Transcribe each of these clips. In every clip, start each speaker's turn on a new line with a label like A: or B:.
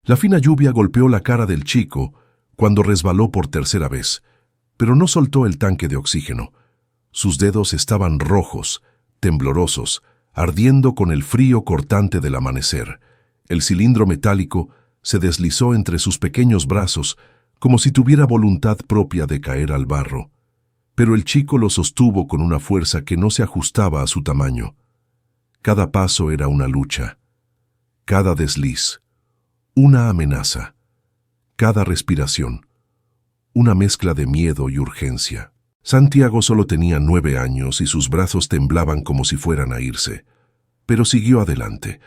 A: La fina lluvia golpeó la cara del chico cuando resbaló por tercera vez, pero no soltó el tanque de oxígeno. Sus dedos estaban rojos, temblorosos, ardiendo con el frío cortante del amanecer. El cilindro metálico se deslizó entre sus pequeños brazos como si tuviera voluntad propia de caer al barro. Pero el chico lo sostuvo con una fuerza que no se ajustaba a su tamaño. Cada paso era una lucha, cada desliz, una amenaza, cada respiración, una mezcla de miedo y urgencia. Santiago solo tenía 9 años y sus brazos temblaban como si fueran a irse. Pero siguió adelante.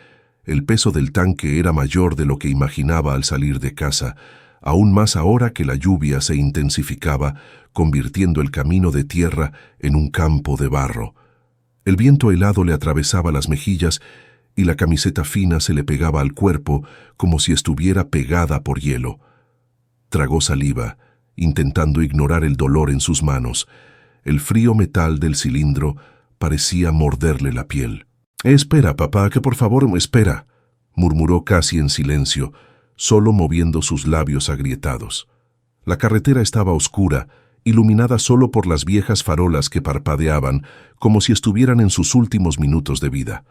A: El peso del tanque era mayor de lo que imaginaba al salir de casa, aún más ahora que la lluvia se intensificaba, convirtiendo el camino de tierra en un campo de barro. El viento helado le atravesaba las mejillas y la camiseta fina se le pegaba al cuerpo como si estuviera pegada por hielo. Tragó saliva, intentando ignorar el dolor en sus manos. El frío metal del cilindro parecía morderle la piel. «Espera, papá, que por favor, espera», murmuró casi en silencio, solo moviendo sus labios agrietados. La carretera estaba oscura, iluminada solo por las viejas farolas que parpadeaban, como si estuvieran en sus últimos minutos de vida.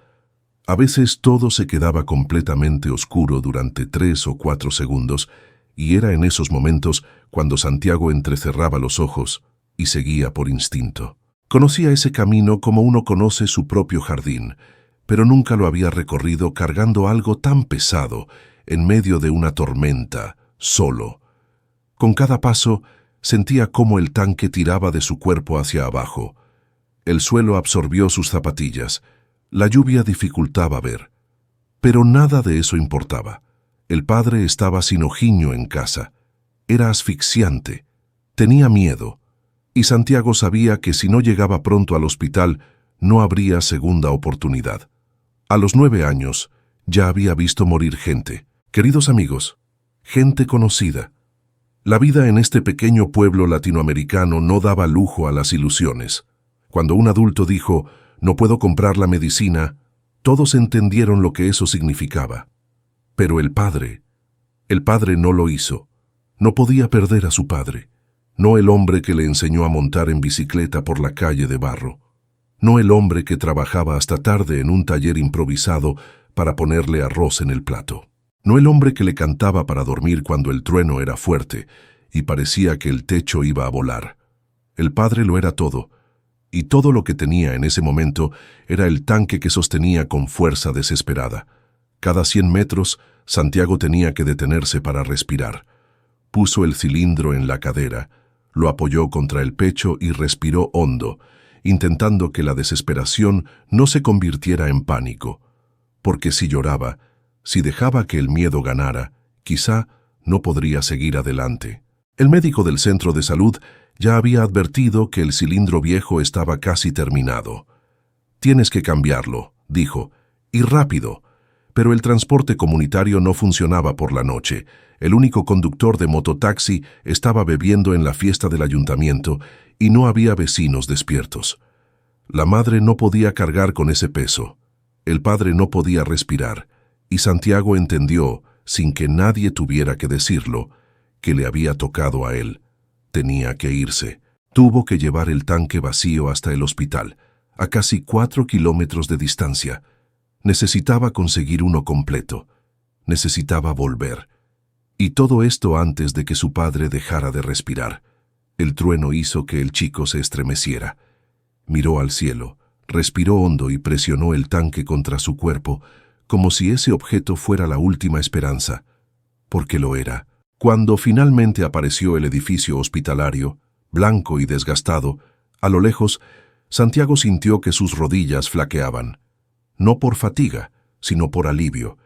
A: A veces todo se quedaba completamente oscuro durante 3 o 4 segundos, y era en esos momentos cuando Santiago entrecerraba los ojos y seguía por instinto. Conocía ese camino como uno conoce su propio jardín, pero nunca lo había recorrido cargando algo tan pesado en medio de una tormenta, solo. Con cada paso sentía cómo el tanque tiraba de su cuerpo hacia abajo. El suelo absorbió sus zapatillas. La lluvia dificultaba ver. Pero nada de eso importaba. El padre estaba sin ojiño en casa. Era asfixiante. Tenía miedo. Y Santiago sabía que si no llegaba pronto al hospital, no habría segunda oportunidad. A los 9 años, ya había visto morir gente. Queridos amigos, gente conocida. La vida en este pequeño pueblo latinoamericano no daba lujo a las ilusiones. Cuando un adulto dijo, «No puedo comprar la medicina», todos entendieron lo que eso significaba. Pero el padre no lo hizo. No podía perder a su padre. No el hombre que le enseñó a montar en bicicleta por la calle de barro. No el hombre que trabajaba hasta tarde en un taller improvisado para ponerle arroz en el plato. No el hombre que le cantaba para dormir cuando el trueno era fuerte y parecía que el techo iba a volar. El padre lo era todo, y todo lo que tenía en ese momento era el tanque que sostenía con fuerza desesperada. Cada 100 metros, Santiago tenía que detenerse para respirar. Puso el cilindro en la cadera, lo apoyó contra el pecho y respiró hondo, intentando que la desesperación no se convirtiera en pánico. Porque si lloraba, si dejaba que el miedo ganara, quizá no podría seguir adelante. El médico del centro de salud ya había advertido que el cilindro viejo estaba casi terminado. «Tienes que cambiarlo», dijo, «y rápido». Pero el transporte comunitario no funcionaba por la noche. El único conductor de mototaxi estaba bebiendo en la fiesta del ayuntamiento y no había vecinos despiertos. La madre no podía cargar con ese peso. El padre no podía respirar. Y Santiago entendió, sin que nadie tuviera que decirlo, que le había tocado a él. Tenía que irse. Tuvo que llevar el tanque vacío hasta el hospital, a casi 4 kilómetros de distancia. Necesitaba conseguir uno completo. Necesitaba volver. Y todo esto antes de que su padre dejara de respirar. El trueno hizo que el chico se estremeciera. Miró al cielo, respiró hondo y presionó el tanque contra su cuerpo, como si ese objeto fuera la última esperanza. Porque lo era. Cuando finalmente apareció el edificio hospitalario, blanco y desgastado, a lo lejos, Santiago sintió que sus rodillas flaqueaban. No por fatiga, sino por alivio.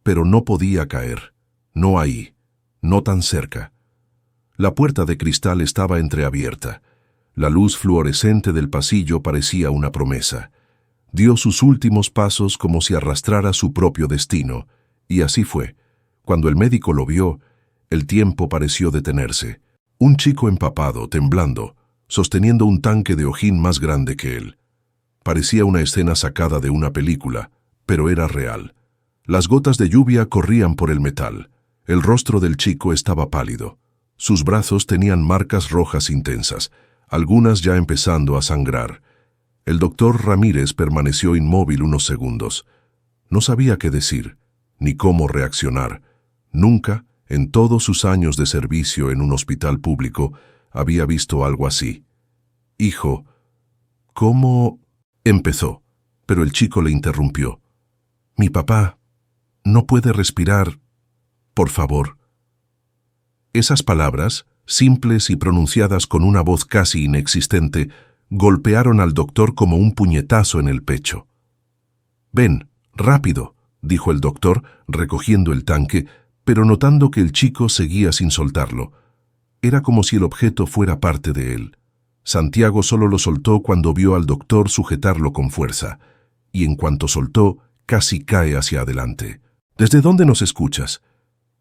A: Pero no podía caer. No ahí. No tan cerca. La puerta de cristal estaba entreabierta. La luz fluorescente del pasillo parecía una promesa. Dio sus últimos pasos como si arrastrara su propio destino. Y así fue. Cuando el médico lo vio, el tiempo pareció detenerse. Un chico empapado, temblando, sosteniendo un tanque de hojín más grande que él. Parecía una escena sacada de una película, pero era real. Las gotas de lluvia corrían por el metal. El rostro del chico estaba pálido. Sus brazos tenían marcas rojas intensas, algunas ya empezando a sangrar. El doctor Ramírez permaneció inmóvil unos segundos. No sabía qué decir, ni cómo reaccionar. Nunca, en todos sus años de servicio en un hospital público, había visto algo así. «Hijo, ¿cómo...?» empezó, pero el chico le interrumpió. «Mi papá no puede respirar. Por favor». Esas palabras, simples y pronunciadas con una voz casi inexistente, golpearon al doctor como un puñetazo en el pecho. «Ven, rápido», dijo el doctor, recogiendo el tanque, pero notando que el chico seguía sin soltarlo. Era como si el objeto fuera parte de él. Santiago solo lo soltó cuando vio al doctor sujetarlo con fuerza, y en cuanto soltó, casi cae hacia adelante. «¿Desde dónde nos escuchas?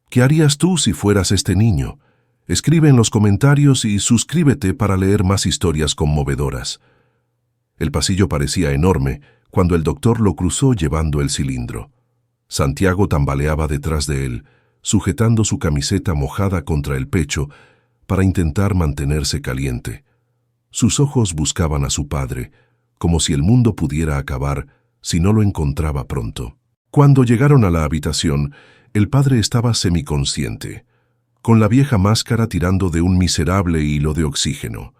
A: ¿Qué harías tú si fueras este niño? Escribe en los comentarios y suscríbete para leer más historias conmovedoras». El pasillo parecía enorme cuando el doctor lo cruzó llevando el cilindro. Santiago tambaleaba detrás de él, sujetando su camiseta mojada contra el pecho para intentar mantenerse caliente. Sus ojos buscaban a su padre, como si el mundo pudiera acabar si no lo encontraba pronto. Cuando llegaron a la habitación, el padre estaba semiconsciente, con la vieja máscara tirando de un miserable hilo de oxígeno.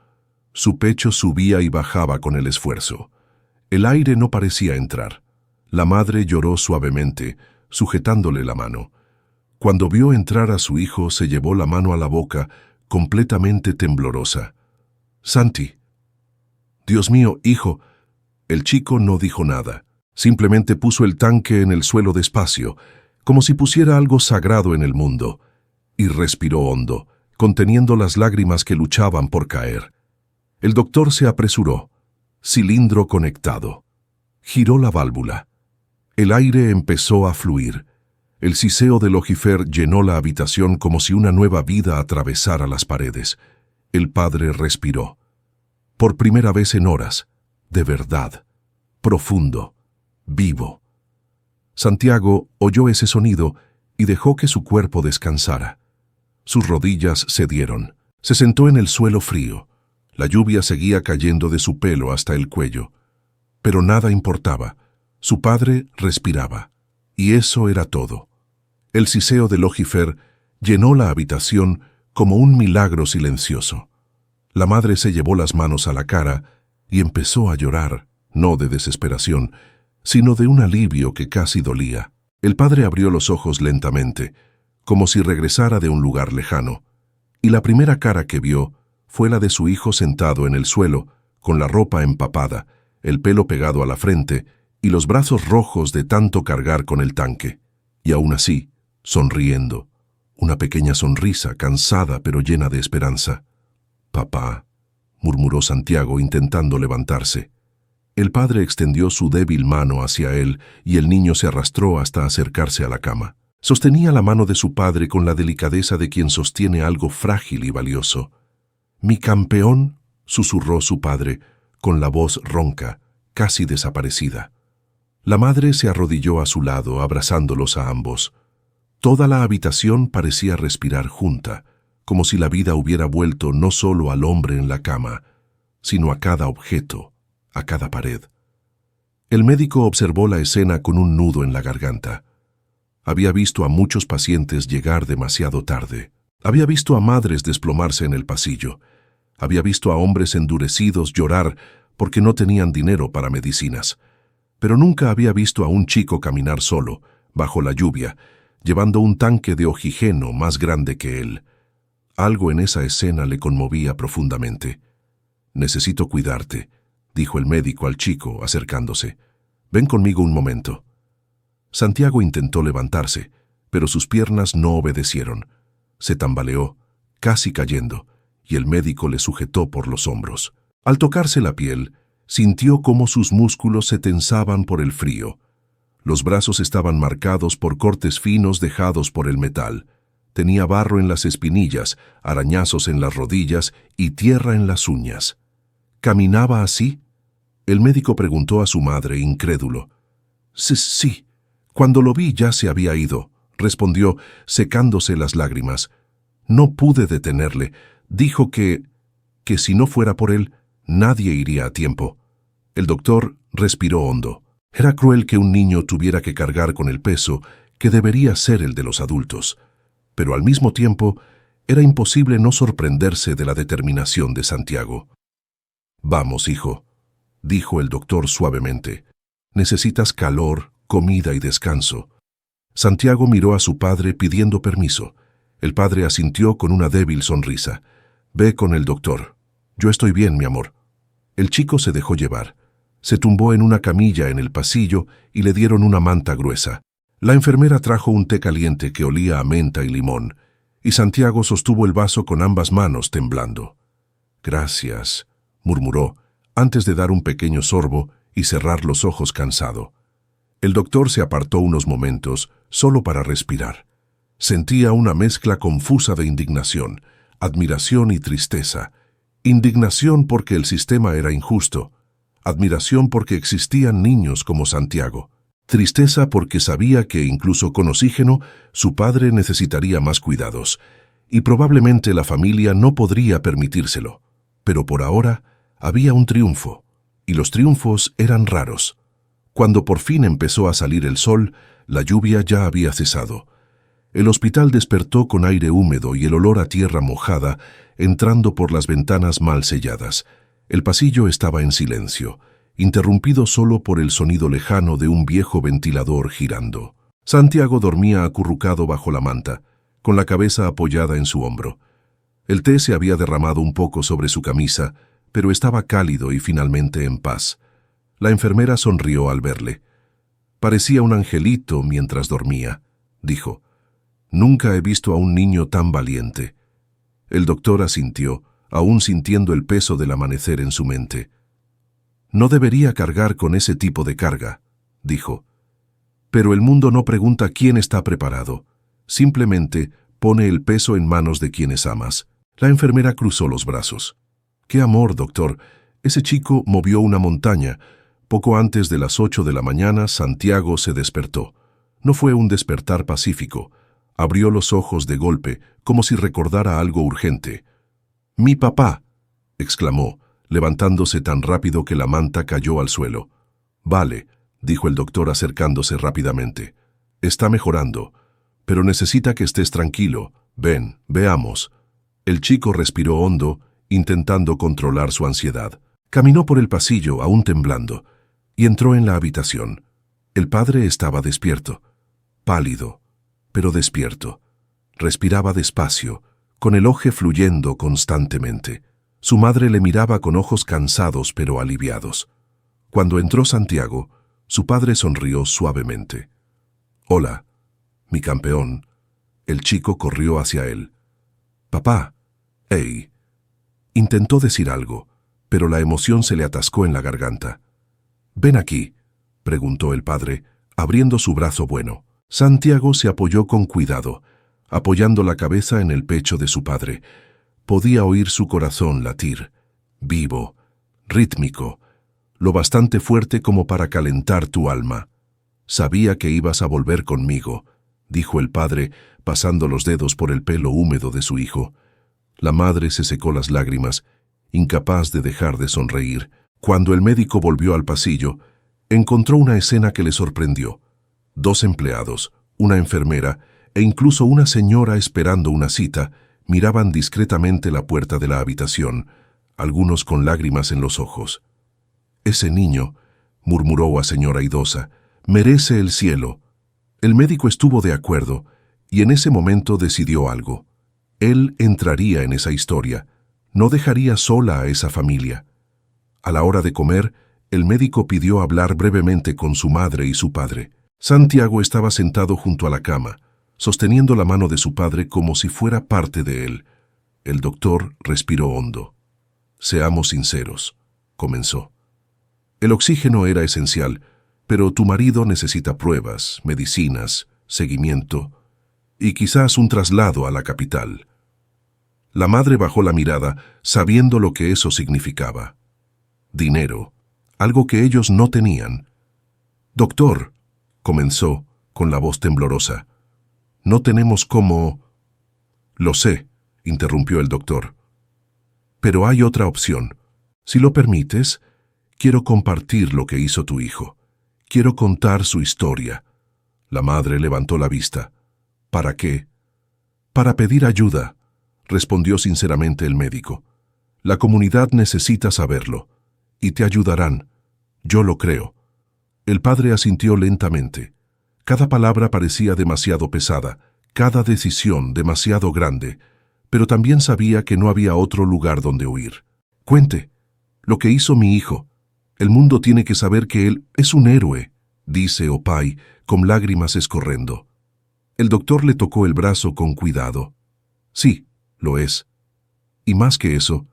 A: Su pecho subía y bajaba con el esfuerzo. El aire no parecía entrar. La madre lloró suavemente, sujetándole la mano. Cuando vio entrar a su hijo, se llevó la mano a la boca, completamente temblorosa. «Santi». «Dios mío, hijo». El chico no dijo nada. Simplemente puso el tanque en el suelo despacio, como si pusiera algo sagrado en el mundo, y respiró hondo, conteniendo las lágrimas que luchaban por caer. El doctor se apresuró. Cilindro conectado. Giró la válvula. El aire empezó a fluir. El siseo del Logifer llenó la habitación como si una nueva vida atravesara las paredes. El padre respiró. Por primera vez en horas, de verdad, profundo, vivo. Santiago oyó ese sonido y dejó que su cuerpo descansara. Sus rodillas cedieron. Se sentó en el suelo frío. La lluvia seguía cayendo de su pelo hasta el cuello. Pero nada importaba. Su padre respiraba. Y eso era todo. El siseo del Logifer llenó la habitación como un milagro silencioso. La madre se llevó las manos a la cara y empezó a llorar, no de desesperación, sino de un alivio que casi dolía. El padre abrió los ojos lentamente, como si regresara de un lugar lejano, y la primera cara que vio fue la de su hijo sentado en el suelo, con la ropa empapada, el pelo pegado a la frente y los brazos rojos de tanto cargar con el tanque. Y aún así, sonriendo, una pequeña sonrisa cansada pero llena de esperanza. «Papá», murmuró Santiago intentando levantarse. El padre extendió su débil mano hacia él y el niño se arrastró hasta acercarse a la cama. Sostenía la mano de su padre con la delicadeza de quien sostiene algo frágil y valioso. «Mi campeón», susurró su padre, con la voz ronca, casi desaparecida. La madre se arrodilló a su lado, abrazándolos a ambos. Toda la habitación parecía respirar junta, como si la vida hubiera vuelto no solo al hombre en la cama, sino a cada objeto, a cada pared. El médico observó la escena con un nudo en la garganta. Había visto a muchos pacientes llegar demasiado tarde. Había visto a madres desplomarse en el pasillo. Había visto a hombres endurecidos llorar porque no tenían dinero para medicinas. Pero nunca había visto a un chico caminar solo, bajo la lluvia, llevando un tanque de oxígeno más grande que él. Algo en esa escena le conmovía profundamente. «Necesito cuidarte», dijo el médico al chico, acercándose. «Ven conmigo un momento». Santiago intentó levantarse, pero sus piernas no obedecieron. Se tambaleó, casi cayendo, y el médico le sujetó por los hombros. Al tocarse la piel, sintió cómo sus músculos se tensaban por el frío. Los brazos estaban marcados por cortes finos dejados por el metal. Tenía barro en las espinillas, arañazos en las rodillas y tierra en las uñas. ¿Caminaba así? El médico preguntó a su madre, incrédulo. Sí, cuando lo vi ya se había ido», respondió, secándose las lágrimas. No pude detenerle. Dijo que si no fuera por él, nadie iría a tiempo. El doctor respiró hondo. Era cruel que un niño tuviera que cargar con el peso que debería ser el de los adultos, pero al mismo tiempo era imposible no sorprenderse de la determinación de Santiago. «Vamos, hijo», dijo el doctor suavemente. «Necesitas calor, comida y descanso». Santiago miró a su padre pidiendo permiso. El padre asintió con una débil sonrisa. «Ve con el doctor. Yo estoy bien, mi amor». El chico se dejó llevar. Se tumbó en una camilla en el pasillo y le dieron una manta gruesa. La enfermera trajo un té caliente que olía a menta y limón, y Santiago sostuvo el vaso con ambas manos temblando. «Gracias», murmuró, antes de dar un pequeño sorbo y cerrar los ojos cansado. El doctor se apartó unos momentos, solo para respirar. Sentía una mezcla confusa de indignación, admiración y tristeza. Indignación porque el sistema era injusto. Admiración porque existían niños como Santiago. Tristeza porque sabía que, incluso con oxígeno, su padre necesitaría más cuidados, y probablemente la familia no podría permitírselo. Pero por ahora había un triunfo, y los triunfos eran raros. Cuando por fin empezó a salir el sol, la lluvia ya había cesado. El hospital despertó con aire húmedo y el olor a tierra mojada entrando por las ventanas mal selladas. El pasillo estaba en silencio, interrumpido solo por el sonido lejano de un viejo ventilador girando. Santiago dormía acurrucado bajo la manta, con la cabeza apoyada en su hombro. El té se había derramado un poco sobre su camisa, pero estaba cálido y finalmente en paz. La enfermera sonrió al verle. «Parecía un angelito mientras dormía», dijo. «Nunca he visto a un niño tan valiente». El doctor asintió, aún sintiendo el peso del amanecer en su mente. «No debería cargar con ese tipo de carga», dijo. «Pero el mundo no pregunta quién está preparado. Simplemente pone el peso en manos de quienes amas». La enfermera cruzó los brazos. «¡Qué amor, doctor! Ese chico movió una montaña». Poco antes de las 8 de la mañana, Santiago se despertó. No fue un despertar pacífico. Abrió los ojos de golpe, como si recordara algo urgente. «¡Mi papá!», exclamó, levantándose tan rápido que la manta cayó al suelo. «Vale», dijo el doctor acercándose rápidamente. «Está mejorando, pero necesita que estés tranquilo. Ven, veamos». El chico respiró hondo, intentando controlar su ansiedad. Caminó por el pasillo, aún temblando, y entró en la habitación. El padre estaba despierto, pálido, pero despierto. Respiraba despacio, con el ojo fluyendo constantemente. Su madre le miraba con ojos cansados pero aliviados. Cuando entró Santiago, su padre sonrió suavemente. «Hola, mi campeón». El chico corrió hacia él. «Papá, hey». Intentó decir algo, pero la emoción se le atascó en la garganta. «Ven aquí», preguntó el padre, abriendo su brazo bueno. Santiago se apoyó con cuidado, apoyando la cabeza en el pecho de su padre. Podía oír su corazón latir, vivo, rítmico, lo bastante fuerte como para calentar tu alma. «Sabía que ibas a volver conmigo», dijo el padre, pasando los dedos por el pelo húmedo de su hijo. La madre se secó las lágrimas, incapaz de dejar de sonreír. Cuando el médico volvió al pasillo, encontró una escena que le sorprendió. 2 empleados, una enfermera e incluso una señora esperando una cita miraban discretamente la puerta de la habitación, algunos con lágrimas en los ojos. «Ese niño», murmuró a señora idosa, «merece el cielo». El médico estuvo de acuerdo y en ese momento decidió algo. Él entraría en esa historia, no dejaría sola a esa familia. A la hora de comer, el médico pidió hablar brevemente con su madre y su padre. Santiago estaba sentado junto a la cama, sosteniendo la mano de su padre como si fuera parte de él. El doctor respiró hondo. «Seamos sinceros», comenzó. «El oxígeno era esencial, pero tu marido necesita pruebas, medicinas, seguimiento y quizás un traslado a la capital». La madre bajó la mirada, sabiendo lo que eso significaba. Dinero, algo que ellos no tenían. «Doctor», comenzó, con la voz temblorosa. No tenemos cómo... Lo sé, interrumpió el doctor. Pero hay otra opción. Si lo permites, quiero compartir lo que hizo tu hijo. Quiero contar su historia. La madre levantó la vista. ¿Para qué? Para pedir ayuda, respondió sinceramente el médico. La comunidad necesita saberlo, y te ayudarán. Yo lo creo. El padre asintió lentamente. Cada palabra parecía demasiado pesada, cada decisión demasiado grande, pero también sabía que no había otro lugar donde huir. Cuente, lo que hizo mi hijo. El mundo tiene que saber que él es un héroe, dice Opay, con lágrimas escorrendo. El doctor le tocó el brazo con cuidado. Sí, lo es. Y más que eso,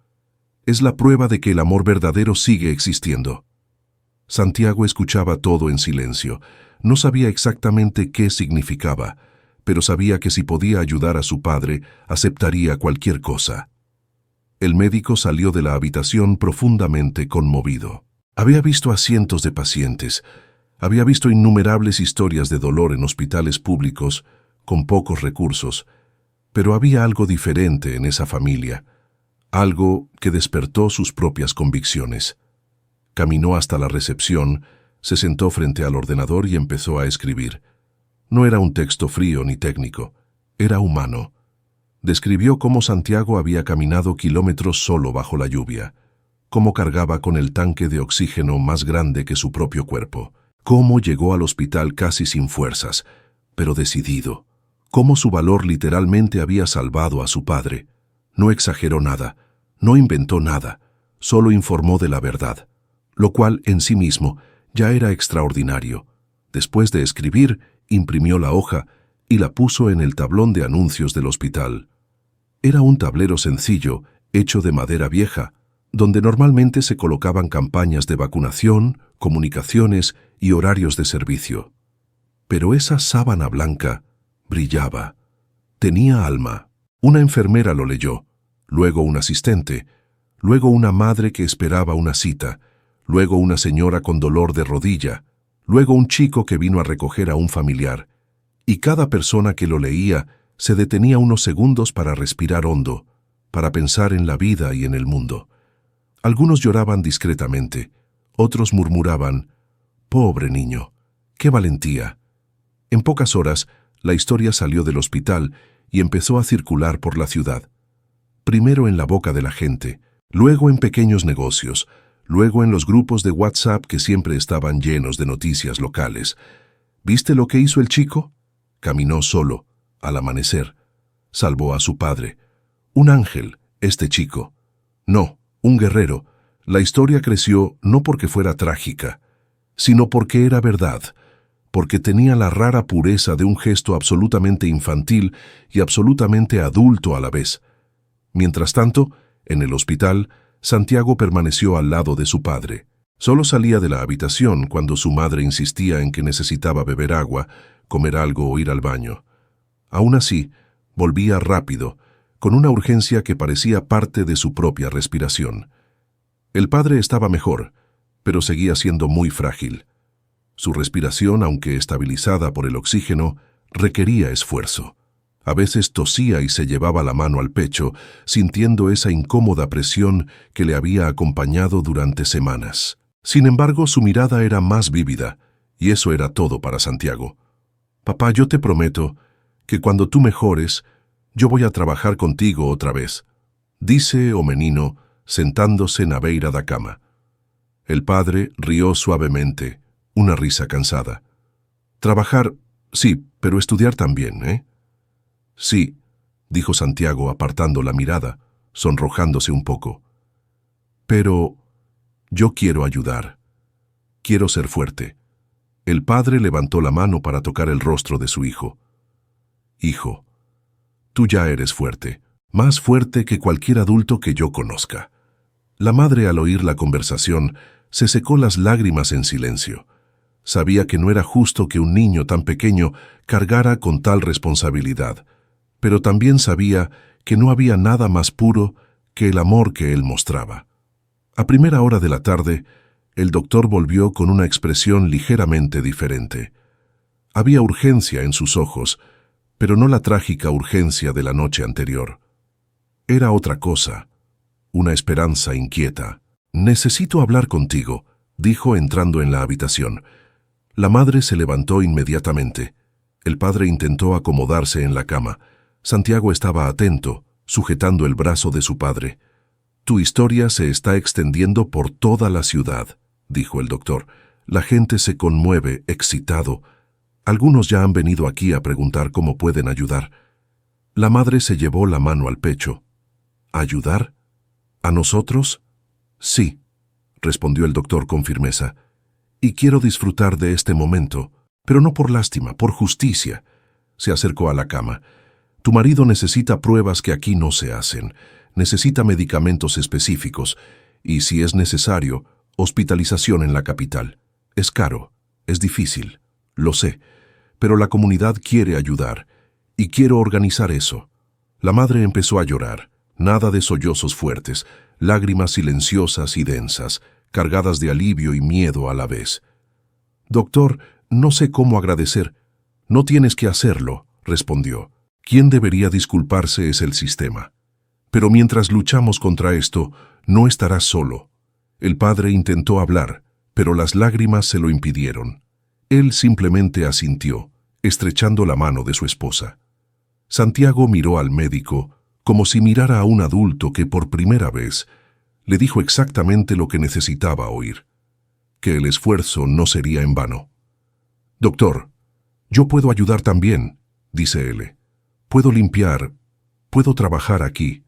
A: es la prueba de que el amor verdadero sigue existiendo. Santiago escuchaba todo en silencio. No sabía exactamente qué significaba, pero sabía que si podía ayudar a su padre, aceptaría cualquier cosa. El médico salió de la habitación profundamente conmovido. Había visto a cientos de pacientes, había visto innumerables historias de dolor en hospitales públicos, con pocos recursos, pero había algo diferente en esa familia, algo que despertó sus propias convicciones. Caminó hasta la recepción, se sentó frente al ordenador y empezó a escribir. No era un texto frío ni técnico, era humano. Describió cómo Santiago había caminado kilómetros solo bajo la lluvia, cómo cargaba con el tanque de oxígeno más grande que su propio cuerpo, cómo llegó al hospital casi sin fuerzas, pero decidido, cómo su valor literalmente había salvado a su padre. No exageró nada, no inventó nada, solo informó de la verdad, lo cual en sí mismo ya era extraordinario. Después de escribir, imprimió la hoja y la puso en el tablón de anuncios del hospital. Era un tablero sencillo, hecho de madera vieja, donde normalmente se colocaban campañas de vacunación, comunicaciones y horarios de servicio. Pero esa sábana blanca brillaba. Tenía alma. Una enfermera lo leyó, luego un asistente, luego una madre que esperaba una cita, luego una señora con dolor de rodilla, luego un chico que vino a recoger a un familiar. Y cada persona que lo leía se detenía unos segundos para respirar hondo, para pensar en la vida y en el mundo. Algunos lloraban discretamente, otros murmuraban, «Pobre niño, qué valentía». En pocas horas, la historia salió del hospital y empezó a circular por la ciudad. Primero en la boca de la gente, luego en pequeños negocios, luego en los grupos de WhatsApp que siempre estaban llenos de noticias locales. ¿Viste lo que hizo el chico? Caminó solo, al amanecer. Salvó a su padre. Un ángel, este chico. No, un guerrero. La historia creció no porque fuera trágica, sino porque era verdad, porque tenía la rara pureza de un gesto absolutamente infantil y absolutamente adulto a la vez. Mientras tanto, en el hospital, Santiago permaneció al lado de su padre. Solo salía de la habitación cuando su madre insistía en que necesitaba beber agua, comer algo o ir al baño. Aún así, volvía rápido, con una urgencia que parecía parte de su propia respiración. El padre estaba mejor, pero seguía siendo muy frágil. Su respiración, aunque estabilizada por el oxígeno, requería esfuerzo. A veces tosía y se llevaba la mano al pecho, sintiendo esa incómoda presión que le había acompañado durante semanas. Sin embargo, su mirada era más vívida, y eso era todo para Santiago. «Papá, yo te prometo que cuando tú mejores, yo voy a trabajar contigo otra vez», dice o menino, sentándose na beira da cama. El padre rió suavemente, una risa cansada. «Trabajar, sí, pero estudiar también, ¿eh?» «Sí», dijo Santiago apartando la mirada, sonrojándose un poco. «Pero yo quiero ayudar. Quiero ser fuerte». El padre levantó la mano para tocar el rostro de su hijo. «Hijo, tú ya eres fuerte, más fuerte que cualquier adulto que yo conozca». La madre, al oír la conversación, se secó las lágrimas en silencio. Sabía que no era justo que un niño tan pequeño cargara con tal responsabilidad, pero también sabía que no había nada más puro que el amor que él mostraba. A primera hora de la tarde, el doctor volvió con una expresión ligeramente diferente. Había urgencia en sus ojos, pero no la trágica urgencia de la noche anterior. Era otra cosa, una esperanza inquieta. «Necesito hablar contigo», dijo entrando en la habitación. La madre se levantó inmediatamente. El padre intentó acomodarse en la cama. Santiago estaba atento, sujetando el brazo de su padre. «Tu historia se está extendiendo por toda la ciudad», dijo el doctor. «La gente se conmueve, excitado. Algunos ya han venido aquí a preguntar cómo pueden ayudar». La madre se llevó la mano al pecho. «¿Ayudar? ¿A nosotros?» «Sí», respondió el doctor con firmeza. «Y quiero disfrutar de este momento, pero no por lástima, por justicia». Se acercó a la cama. «Tu marido necesita pruebas que aquí no se hacen. Necesita medicamentos específicos y, si es necesario, hospitalización en la capital. Es caro, es difícil, lo sé, pero la comunidad quiere ayudar y quiero organizar eso». La madre empezó a llorar. Nada de sollozos fuertes, lágrimas silenciosas y densas, cargadas de alivio y miedo a la vez. «Doctor, no sé cómo agradecer». «No tienes que hacerlo», respondió. «Quien debería disculparse es el sistema. Pero mientras luchamos contra esto, no estarás solo». El padre intentó hablar, pero las lágrimas se lo impidieron. Él simplemente asintió, estrechando la mano de su esposa. Santiago miró al médico como si mirara a un adulto que por primera vez le dijo exactamente lo que necesitaba oír, que el esfuerzo no sería en vano. «Doctor, yo puedo ayudar también», dice él. «Puedo limpiar, puedo trabajar aquí,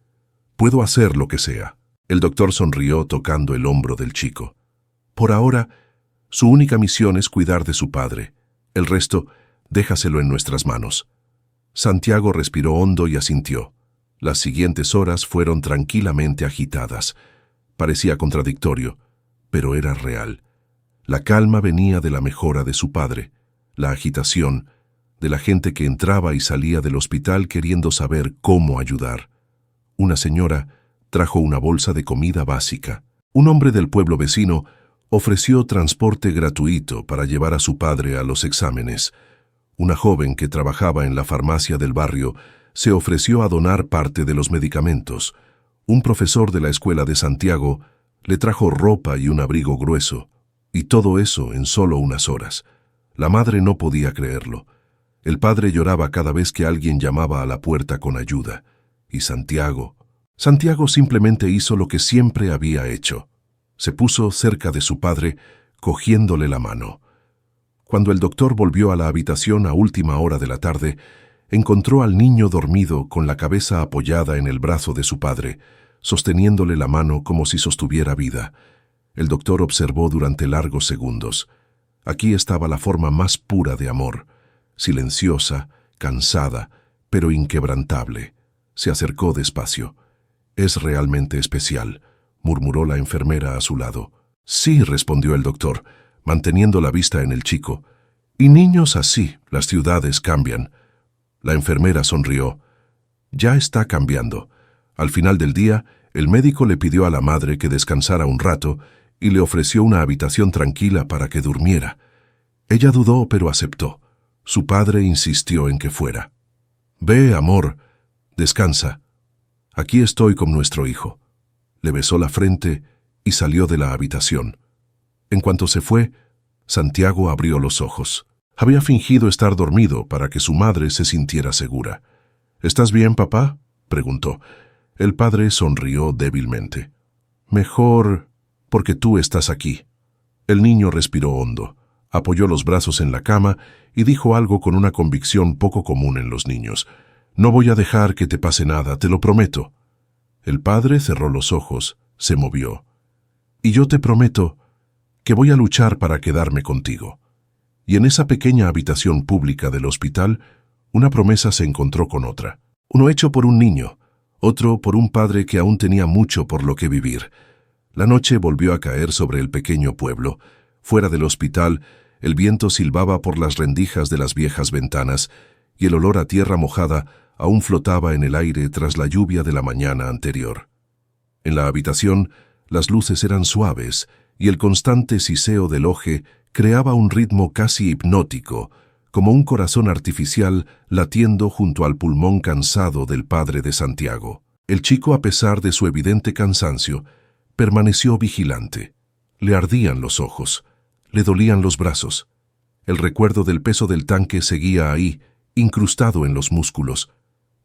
A: puedo hacer lo que sea». El doctor sonrió tocando el hombro del chico. Por ahora, su única misión es cuidar de su padre. El resto, déjaselo en nuestras manos. Santiago respiró hondo y asintió. Las siguientes horas fueron tranquilamente agitadas. Parecía contradictorio, pero era real. La calma venía de la mejora de su padre, la agitación de la gente que entraba y salía del hospital queriendo saber cómo ayudar. Una señora trajo una bolsa de comida básica. Un hombre del pueblo vecino ofreció transporte gratuito para llevar a su padre a los exámenes. Una joven que trabajaba en la farmacia del barrio se ofreció a donar parte de los medicamentos. Un profesor de la escuela de Santiago le trajo ropa y un abrigo grueso, y todo eso en solo unas horas. La madre no podía creerlo. El padre lloraba cada vez que alguien llamaba a la puerta con ayuda. Y Santiago simplemente hizo lo que siempre había hecho. Se puso cerca de su padre, cogiéndole la mano. Cuando el doctor volvió a la habitación a última hora de la tarde, encontró al niño dormido con la cabeza apoyada en el brazo de su padre, sosteniéndole la mano como si sostuviera vida. El doctor observó durante largos segundos. Aquí estaba la forma más pura de amor, silenciosa, cansada, pero inquebrantable. Se acercó despacio. «Es realmente especial», murmuró la enfermera a su lado. «Sí», respondió el doctor, manteniendo la vista en el chico. «Y niños así, las ciudades cambian». La enfermera sonrió. «Ya está cambiando». Al final del día, el médico le pidió a la madre que descansara un rato y le ofreció una habitación tranquila para que durmiera. Ella dudó, pero aceptó. Su padre insistió en que fuera. «Ve, amor, descansa. Aquí estoy con nuestro hijo». Le besó la frente y salió de la habitación. En cuanto se fue, Santiago abrió los ojos. Había fingido estar dormido para que su madre se sintiera segura. «¿Estás bien, papá?», preguntó. El padre sonrió débilmente. «Mejor porque tú estás aquí». El niño respiró hondo, apoyó los brazos en la cama y dijo algo con una convicción poco común en los niños. «No voy a dejar que te pase nada, te lo prometo». El padre cerró los ojos, se movió. «Y yo te prometo que voy a luchar para quedarme contigo». Y en esa pequeña habitación pública del hospital, una promesa se encontró con otra. Uno hecho por un niño, otro por un padre que aún tenía mucho por lo que vivir. La noche volvió a caer sobre el pequeño pueblo. Fuera del hospital, el viento silbaba por las rendijas de las viejas ventanas y el olor a tierra mojada aún flotaba en el aire tras la lluvia de la mañana anterior. En la habitación, las luces eran suaves y el constante siseo del oje creaba un ritmo casi hipnótico, como un corazón artificial latiendo junto al pulmón cansado del padre de Santiago. El chico, a pesar de su evidente cansancio, permaneció vigilante. Le ardían los ojos, le dolían los brazos. El recuerdo del peso del tanque seguía ahí, incrustado en los músculos,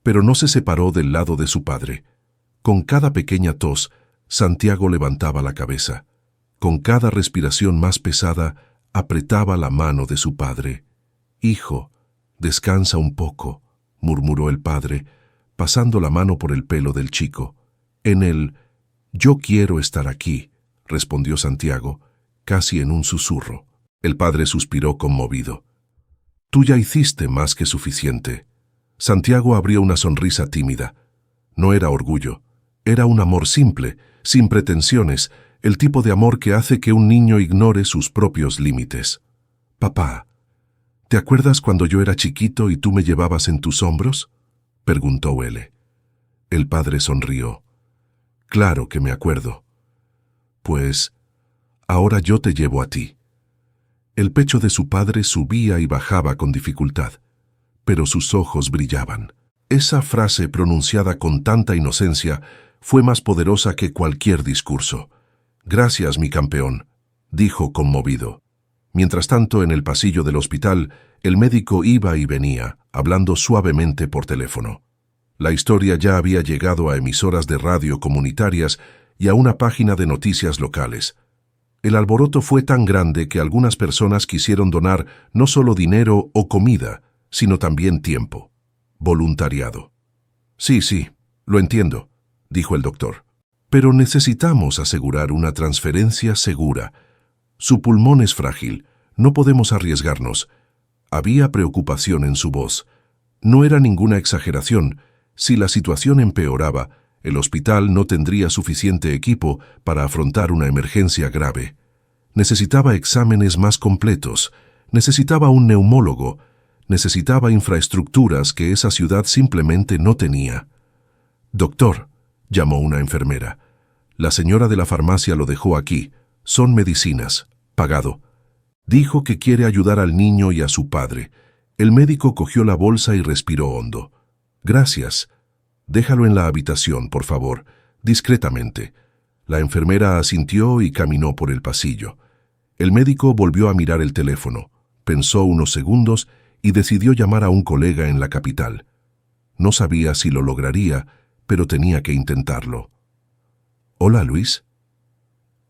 A: pero no se separó del lado de su padre. Con cada pequeña tos, Santiago levantaba la cabeza. Con cada respiración más pesada, apretaba la mano de su padre. «Hijo, descansa un poco», murmuró el padre, pasando la mano por el pelo del chico. En él, «Yo quiero estar aquí», respondió Santiago, casi en un susurro. El padre suspiró conmovido. «Tú ya hiciste más que suficiente». Santiago abrió una sonrisa tímida. No era orgullo, era un amor simple, sin pretensiones, el tipo de amor que hace que un niño ignore sus propios límites. «Papá, ¿te acuerdas cuando yo era chiquito y tú me llevabas en tus hombros?», preguntó él. El padre sonrió. «Claro que me acuerdo». «Pues, ahora yo te llevo a ti». El pecho de su padre subía y bajaba con dificultad, pero sus ojos brillaban. Esa frase pronunciada con tanta inocencia fue más poderosa que cualquier discurso. «Gracias, mi campeón», dijo conmovido. Mientras tanto, en el pasillo del hospital, el médico iba y venía, hablando suavemente por teléfono. La historia ya había llegado a emisoras de radio comunitarias y a una página de noticias locales. El alboroto fue tan grande que algunas personas quisieron donar no solo dinero o comida, sino también tiempo. Voluntariado. Sí, lo entiendo», dijo el doctor. «Pero necesitamos asegurar una transferencia segura. Su pulmón es frágil, no podemos arriesgarnos». Había preocupación en su voz. No era ninguna exageración. Si la situación empeoraba, el hospital no tendría suficiente equipo para afrontar una emergencia grave. Necesitaba exámenes más completos, necesitaba un neumólogo, necesitaba infraestructuras que esa ciudad simplemente no tenía. «Doctor», llamó una enfermera, «la señora de la farmacia lo dejó aquí. Son medicinas. Pagado». Dijo que quiere ayudar al niño y a su padre. El médico cogió la bolsa y respiró hondo. «Gracias. Déjalo en la habitación, por favor, discretamente». La enfermera asintió y caminó por el pasillo. El médico volvió a mirar el teléfono, pensó unos segundos y decidió llamar a un colega en la capital. No sabía si lo lograría, pero tenía que intentarlo. «Hola, Luis».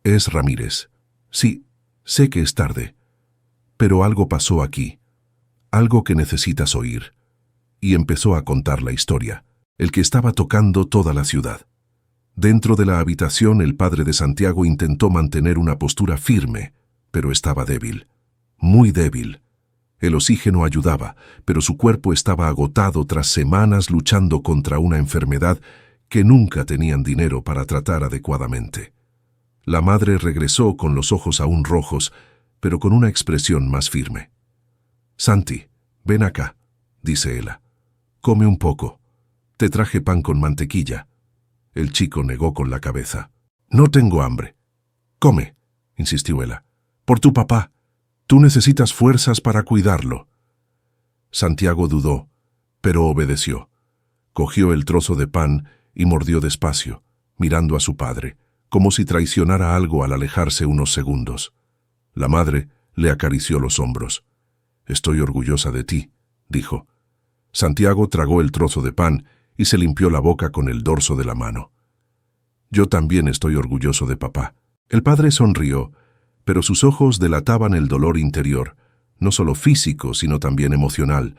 A: «Es Ramírez». «Sí, sé que es tarde. Pero algo pasó aquí, algo que necesitas oír». Y empezó a contar la historia, el que estaba tocando toda la ciudad. Dentro de la habitación, el padre de Santiago intentó mantener una postura firme, pero estaba débil, muy débil. El oxígeno ayudaba, pero su cuerpo estaba agotado tras semanas luchando contra una enfermedad que nunca tenían dinero para tratar adecuadamente. La madre regresó con los ojos aún rojos, pero con una expresión más firme. «Santi, ven acá», dice ella. «Come un poco. Te traje pan con mantequilla». El chico negó con la cabeza. «No tengo hambre». «Come», insistió ella. «Por tu papá. Tú necesitas fuerzas para cuidarlo». Santiago dudó, pero obedeció. Cogió el trozo de pan y mordió despacio, mirando a su padre, como si traicionara algo al alejarse unos segundos. La madre le acarició los hombros. «Estoy orgullosa de ti», dijo. Santiago tragó el trozo de pan y se limpió la boca con el dorso de la mano. «Yo también estoy orgulloso de papá». El padre sonrió, pero sus ojos delataban el dolor interior, no solo físico, sino también emocional.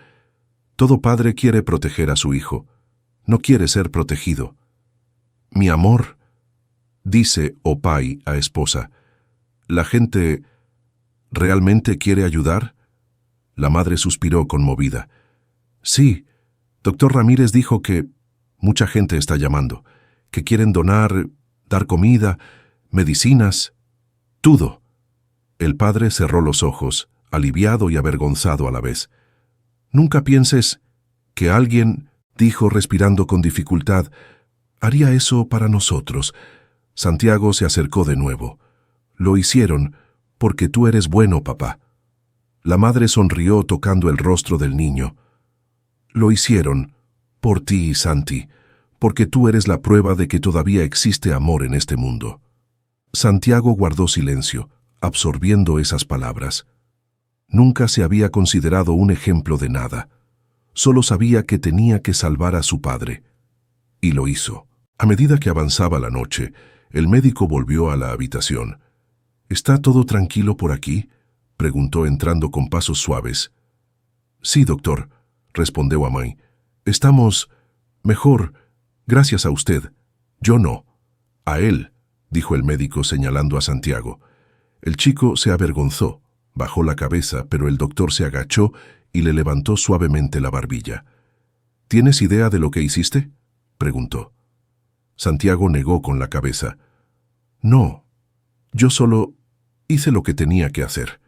A: Todo padre quiere proteger a su hijo. No quiere ser protegido. «Mi amor», dice Opay a esposa, «¿la gente realmente quiere ayudar?» La madre suspiró conmovida. «Sí, doctor Ramírez dijo que mucha gente está llamando, que quieren donar, dar comida, medicinas, todo». El padre cerró los ojos, aliviado y avergonzado a la vez. «Nunca pienses que alguien», dijo respirando con dificultad, «haría eso para nosotros». Santiago se acercó de nuevo. «Lo hicieron porque tú eres bueno, papá». La madre sonrió tocando el rostro del niño. Lo hicieron, por ti, Santi, porque tú eres la prueba de que todavía existe amor en este mundo. Santiago guardó silencio, absorbiendo esas palabras. Nunca se había considerado un ejemplo de nada. Solo sabía que tenía que salvar a su padre. Y lo hizo. A medida que avanzaba la noche, el médico volvió a la habitación. ¿Está todo tranquilo por aquí?, preguntó entrando con pasos suaves. Sí, doctor, respondió Amai. Estamos mejor, gracias a usted. Yo no. A él, dijo el médico señalando a Santiago. El chico se avergonzó, bajó la cabeza, pero el doctor se agachó y le levantó suavemente la barbilla. ¿Tienes idea de lo que hiciste?, preguntó. Santiago negó con la cabeza. No, yo solo hice lo que tenía que hacer.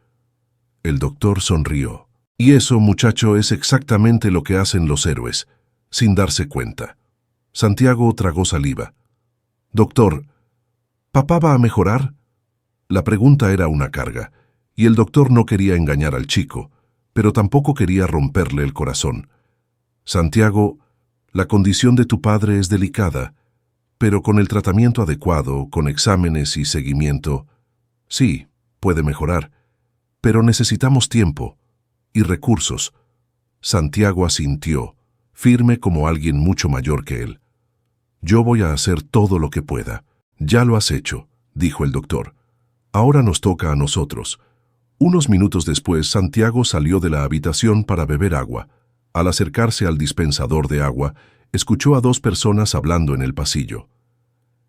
A: El doctor sonrió. Y eso, muchacho, es exactamente lo que hacen los héroes, sin darse cuenta. Santiago tragó saliva. Doctor, ¿papá va a mejorar? La pregunta era una carga, y el doctor no quería engañar al chico, pero tampoco quería romperle el corazón. Santiago, la condición de tu padre es delicada, pero con el tratamiento adecuado, con exámenes y seguimiento, sí, puede mejorar. Pero necesitamos tiempo y recursos. Santiago asintió, firme como alguien mucho mayor que él. Yo voy a hacer todo lo que pueda. Ya lo has hecho, dijo el doctor. Ahora nos toca a nosotros. Unos minutos después, Santiago salió de la habitación para beber agua. Al acercarse al dispensador de agua, escuchó a dos personas hablando en el pasillo.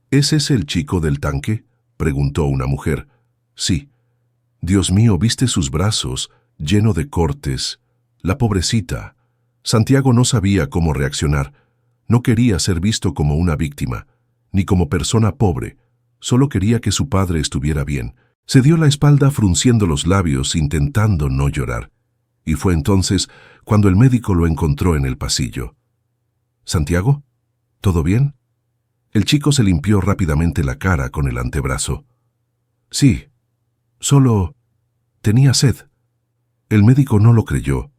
A: ¿Es ese el chico del tanque?, preguntó una mujer. Sí. Dios mío, ¿viste sus brazos, lleno de cortes? La pobrecita. Santiago no sabía cómo reaccionar. No quería ser visto como una víctima, ni como persona pobre. Solo quería que su padre estuviera bien. Se dio la espalda frunciendo los labios, intentando no llorar. Y fue entonces cuando el médico lo encontró en el pasillo. ¿Santiago? ¿Todo bien? El chico se limpió rápidamente la cara con el antebrazo. Sí, solo tenía sed. El médico no lo creyó,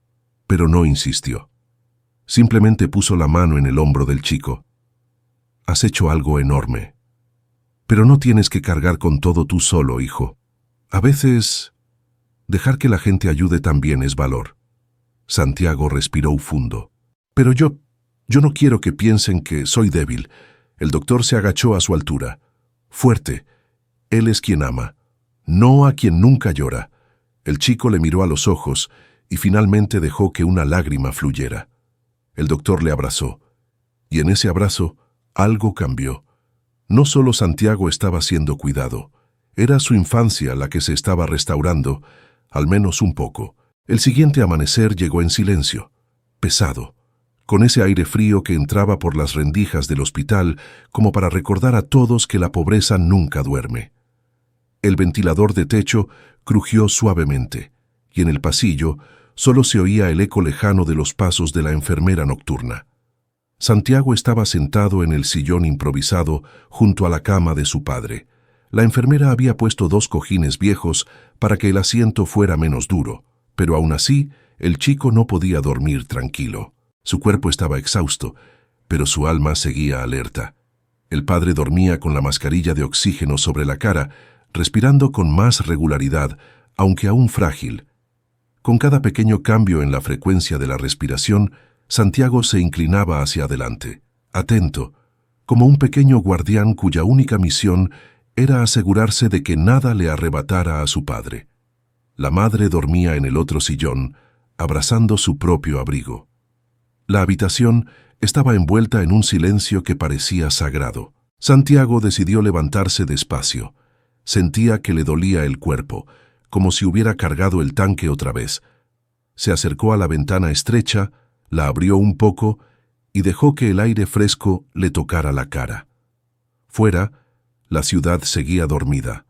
A: pero no insistió. Simplemente puso la mano en el hombro del chico. Has hecho algo enorme. Pero no tienes que cargar con todo tú solo, hijo. A veces, dejar que la gente ayude también es valor. Santiago respiró hondo. Pero yo no quiero que piensen que soy débil. El doctor se agachó a su altura. Fuerte. Él es quien ama, no a quien nunca llora. El chico le miró a los ojos y finalmente dejó que una lágrima fluyera. El doctor le abrazó, y en ese abrazo algo cambió. No solo Santiago estaba siendo cuidado, era su infancia la que se estaba restaurando, al menos un poco. El siguiente amanecer llegó en silencio, pesado, con ese aire frío que entraba por las rendijas del hospital como para recordar a todos que la pobreza nunca duerme. El ventilador de techo crujió suavemente, y en el pasillo solo se oía el eco lejano de los pasos de la enfermera nocturna. Santiago estaba sentado en el sillón improvisado junto a la cama de su padre. La enfermera había puesto 2 cojines viejos para que el asiento fuera menos duro, pero aún así el chico no podía dormir tranquilo. Su cuerpo estaba exhausto, pero su alma seguía alerta. El padre dormía con la mascarilla de oxígeno sobre la cara, respirando con más regularidad, aunque aún frágil. Con cada pequeño cambio en la frecuencia de la respiración, Santiago se inclinaba hacia adelante, atento, como un pequeño guardián cuya única misión era asegurarse de que nada le arrebatara a su padre. La madre dormía en el otro sillón, abrazando su propio abrigo. La habitación estaba envuelta en un silencio que parecía sagrado. Santiago decidió levantarse despacio. Sentía que le dolía el cuerpo, como si hubiera cargado el tanque otra vez. Se acercó a la ventana estrecha, la abrió un poco y dejó que el aire fresco le tocara la cara. Fuera, la ciudad seguía dormida.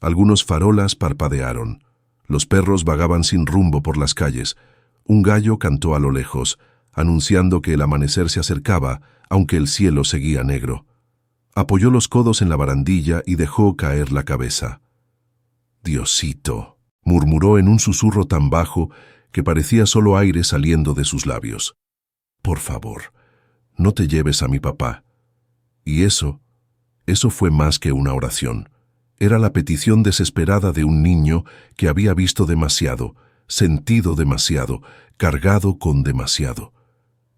A: Algunos farolas parpadearon. Los perros vagaban sin rumbo por las calles. Un gallo cantó a lo lejos, anunciando que el amanecer se acercaba, aunque el cielo seguía negro. Apoyó los codos en la barandilla y dejó caer la cabeza. Diosito. murmuró en un susurro tan bajo que parecía solo aire saliendo de sus labios. Por favor, no te lleves a mi papá. Y eso fue más que una oración. Era la petición desesperada de un niño que había visto demasiado, sentido demasiado, cargado con demasiado.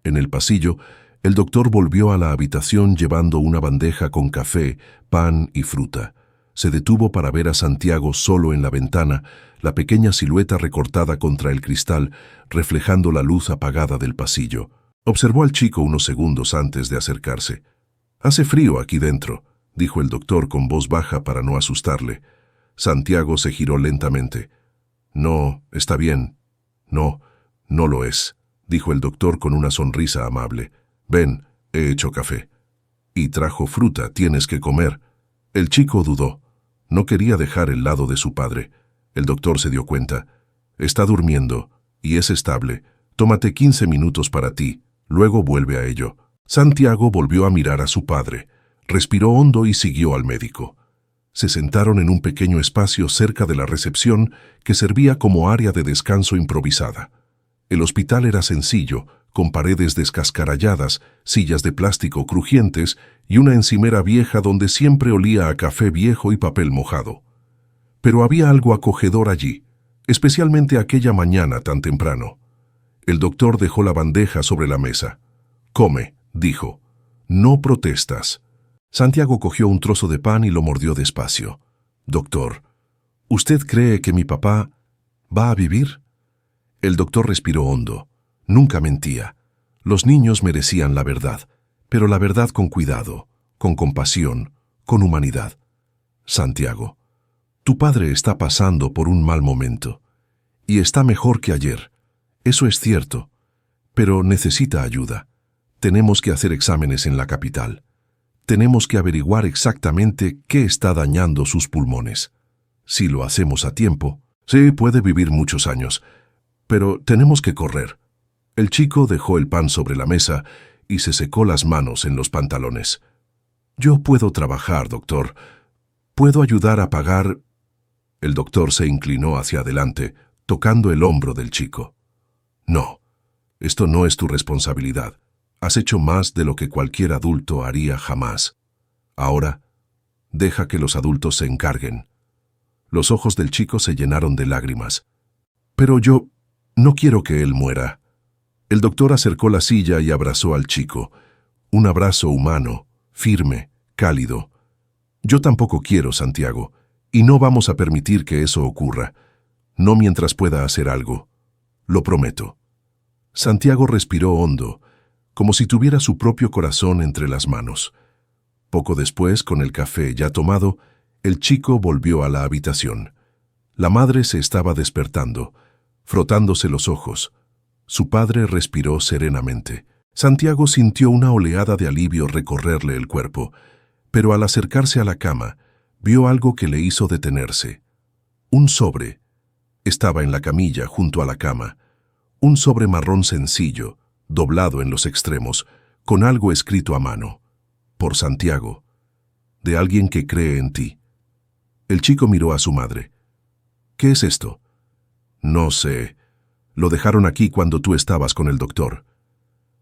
A: En el pasillo, el doctor volvió a la habitación llevando una bandeja con café, pan y fruta. Se detuvo para ver a Santiago solo en la ventana, la pequeña silueta recortada contra el cristal, reflejando la luz apagada del pasillo. Observó al chico unos segundos antes de acercarse. «Hace frío aquí dentro», dijo el doctor con voz baja para no asustarle. Santiago se giró lentamente. «No, está bien». «No, no lo es», dijo el doctor con una sonrisa amable. «Ven, he hecho café». «Y trajo fruta, tienes que comer». El chico dudó. No quería dejar el lado de su padre. El doctor se dio cuenta. «Está durmiendo, y es estable. Tómate 15 minutos para ti, luego vuelve a ello». Santiago volvió a mirar a su padre. Respiró hondo y siguió al médico. Se sentaron en un pequeño espacio cerca de la recepción que servía como área de descanso improvisada. El hospital era sencillo, con paredes descascaralladas, sillas de plástico crujientes y una encimera vieja donde siempre olía a café viejo y papel mojado. Pero había algo acogedor allí, especialmente aquella mañana tan temprano. El doctor dejó la bandeja sobre la mesa. «Come», dijo. «No protestas». Santiago cogió un trozo de pan y lo mordió despacio. «Doctor, ¿usted cree que mi papá va a vivir?» El doctor respiró hondo. Nunca mentía. Los niños merecían la verdad, pero la verdad con cuidado, con compasión, con humanidad. «Santiago, tu padre está pasando por un mal momento. Y está mejor que ayer. Eso es cierto. Pero necesita ayuda. Tenemos que hacer exámenes en la capital. Tenemos que averiguar exactamente qué está dañando sus pulmones. Si lo hacemos a tiempo, sí, puede vivir muchos años. Pero tenemos que correr». El chico dejó el pan sobre la mesa y se secó las manos en los pantalones. «Yo puedo trabajar, doctor. Puedo ayudar a pagar...» El doctor se inclinó hacia adelante, tocando el hombro del chico. «No, esto no es tu responsabilidad. Has hecho más de lo que cualquier adulto haría jamás. Ahora, deja que los adultos se encarguen». Los ojos del chico se llenaron de lágrimas. «Pero yo no quiero que él muera». El doctor acercó la silla y abrazó al chico. Un abrazo humano, firme, cálido. «Yo tampoco quiero, Santiago, y no vamos a permitir que eso ocurra. No mientras pueda hacer algo. Lo prometo». Santiago respiró hondo, como si tuviera su propio corazón entre las manos. Poco después, con el café ya tomado, el chico volvió a la habitación. La madre se estaba despertando, frotándose los ojos. Su padre respiró serenamente. Santiago sintió una oleada de alivio recorrerle el cuerpo, pero al acercarse a la cama, vio algo que le hizo detenerse. Un sobre. Estaba en la camilla junto a la cama. Un sobre marrón sencillo, doblado en los extremos, con algo escrito a mano. «Por Santiago, de alguien que cree en ti». El chico miró a su madre. «¿Qué es esto?» «No sé. Lo dejaron aquí cuando tú estabas con el doctor».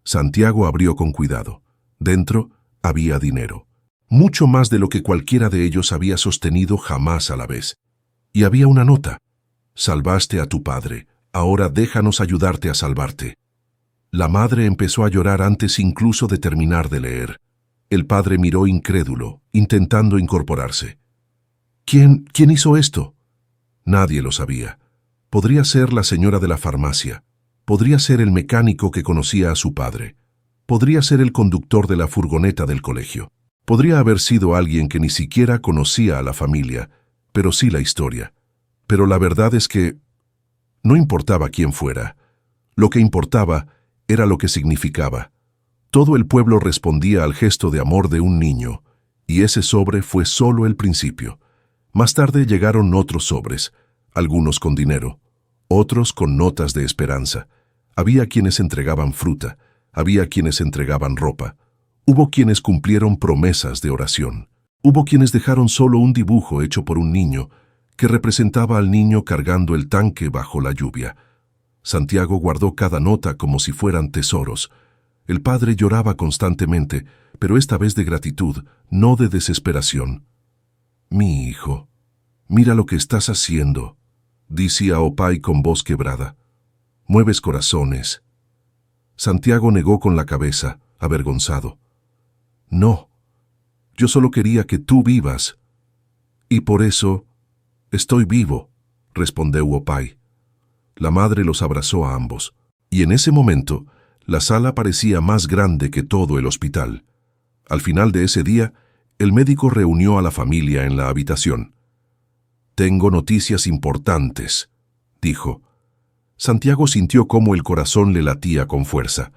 A: Santiago abrió con cuidado. Dentro había dinero. Mucho más de lo que cualquiera de ellos había sostenido jamás a la vez. Y había una nota. «Salvaste a tu padre. Ahora déjanos ayudarte a salvarte». La madre empezó a llorar antes incluso de terminar de leer. El padre miró incrédulo, intentando incorporarse. ¿Quién hizo esto? Nadie lo sabía. Podría ser la señora de la farmacia. Podría ser el mecánico que conocía a su padre. Podría ser el conductor de la furgoneta del colegio. Podría haber sido alguien que ni siquiera conocía a la familia, pero sí la historia. Pero la verdad es que no importaba quién fuera. Lo que importaba era lo que significaba. Todo el pueblo respondía al gesto de amor de un niño, y ese sobre fue solo el principio. Más tarde llegaron otros sobres, algunos con dinero, otros con notas de esperanza. Había quienes entregaban fruta, había quienes entregaban ropa. Hubo quienes cumplieron promesas de oración. Hubo quienes dejaron solo un dibujo hecho por un niño que representaba al niño cargando el tanque bajo la lluvia. Santiago guardó cada nota como si fueran tesoros. El padre lloraba constantemente, pero esta vez de gratitud, no de desesperación. «Mi hijo, mira lo que estás haciendo», decía Opay con voz quebrada. «Mueves corazones». Santiago negó con la cabeza, avergonzado. «No, yo solo quería que tú vivas. Y por eso estoy vivo», respondió Opay. La madre los abrazó a ambos, y en ese momento la sala parecía más grande que todo el hospital. Al final de ese día, el médico reunió a la familia en la habitación. «Tengo noticias importantes», dijo. Santiago sintió cómo el corazón le latía con fuerza.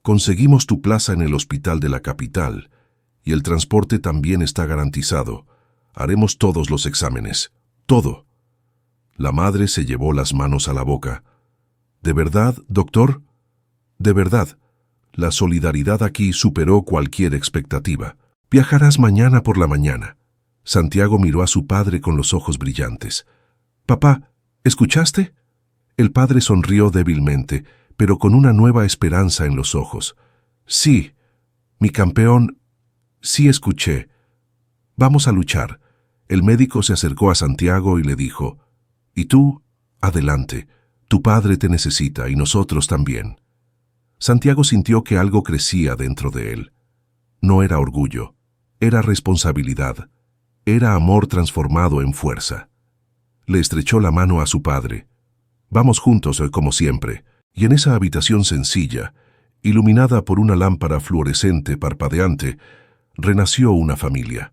A: «Conseguimos tu plaza en el hospital de la capital, y el transporte también está garantizado. Haremos todos los exámenes. Todo». La madre se llevó las manos a la boca. «¿De verdad, doctor?» «De verdad. La solidaridad aquí superó cualquier expectativa. Viajarás mañana por la mañana». Santiago miró a su padre con los ojos brillantes. «Papá, ¿escuchaste?» El padre sonrió débilmente, pero con una nueva esperanza en los ojos. «Sí, mi campeón, sí escuché. Vamos a luchar». El médico se acercó a Santiago y le dijo: «Y tú, adelante. Tu padre te necesita y nosotros también». Santiago sintió que algo crecía dentro de él. No era orgullo, era responsabilidad, era amor transformado en fuerza. Le estrechó la mano a su padre. «Vamos juntos hoy como siempre», y en esa habitación sencilla, iluminada por una lámpara fluorescente parpadeante, renació una familia.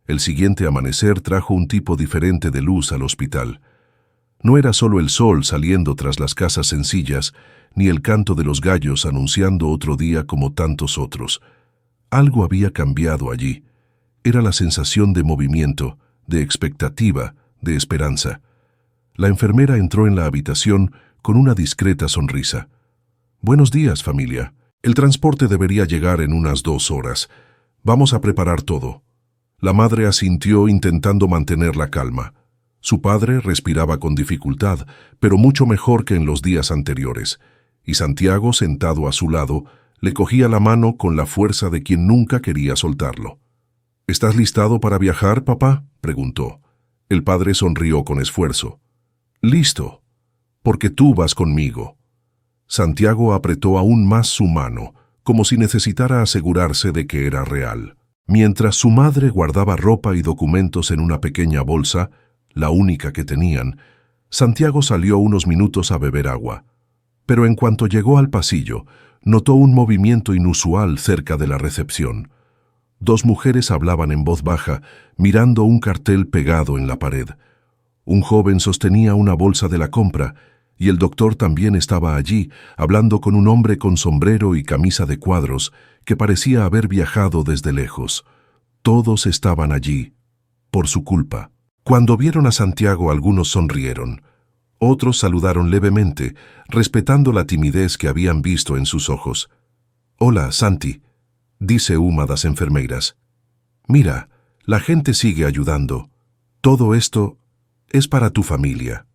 A: El siguiente amanecer trajo un tipo diferente de luz al hospital. No era solo el sol saliendo tras las casas sencillas, ni el canto de los gallos anunciando otro día como tantos otros. Algo había cambiado allí. Era la sensación de movimiento, de expectativa, de esperanza. La enfermera entró en la habitación con una discreta sonrisa. «Buenos días, familia. El transporte debería llegar en unas 2 horas. Vamos a preparar todo». La madre asintió intentando mantener la calma. Su padre respiraba con dificultad, pero mucho mejor que en los días anteriores, y Santiago, sentado a su lado, le cogía la mano con la fuerza de quien nunca quería soltarlo. «¿Estás listado para viajar, papá?», preguntó. El padre sonrió con esfuerzo. «Listo, porque tú vas conmigo». Santiago apretó aún más su mano, como si necesitara asegurarse de que era real. Mientras su madre guardaba ropa y documentos en una pequeña bolsa, la única que tenían, Santiago salió unos minutos a beber agua. Pero en cuanto llegó al pasillo, notó un movimiento inusual cerca de la recepción. 2 mujeres hablaban en voz baja, mirando un cartel pegado en la pared. Un joven sostenía una bolsa de la compra, y el doctor también estaba allí, hablando con un hombre con sombrero y camisa de cuadros, que parecía haber viajado desde lejos. Todos estaban allí, por su culpa. Cuando vieron a Santiago, algunos sonrieron. Otros saludaron levemente, respetando la timidez que habían visto en sus ojos. «Hola, Santi», dice una de las enfermeras. «Mira, la gente sigue ayudando. Todo esto es para tu familia».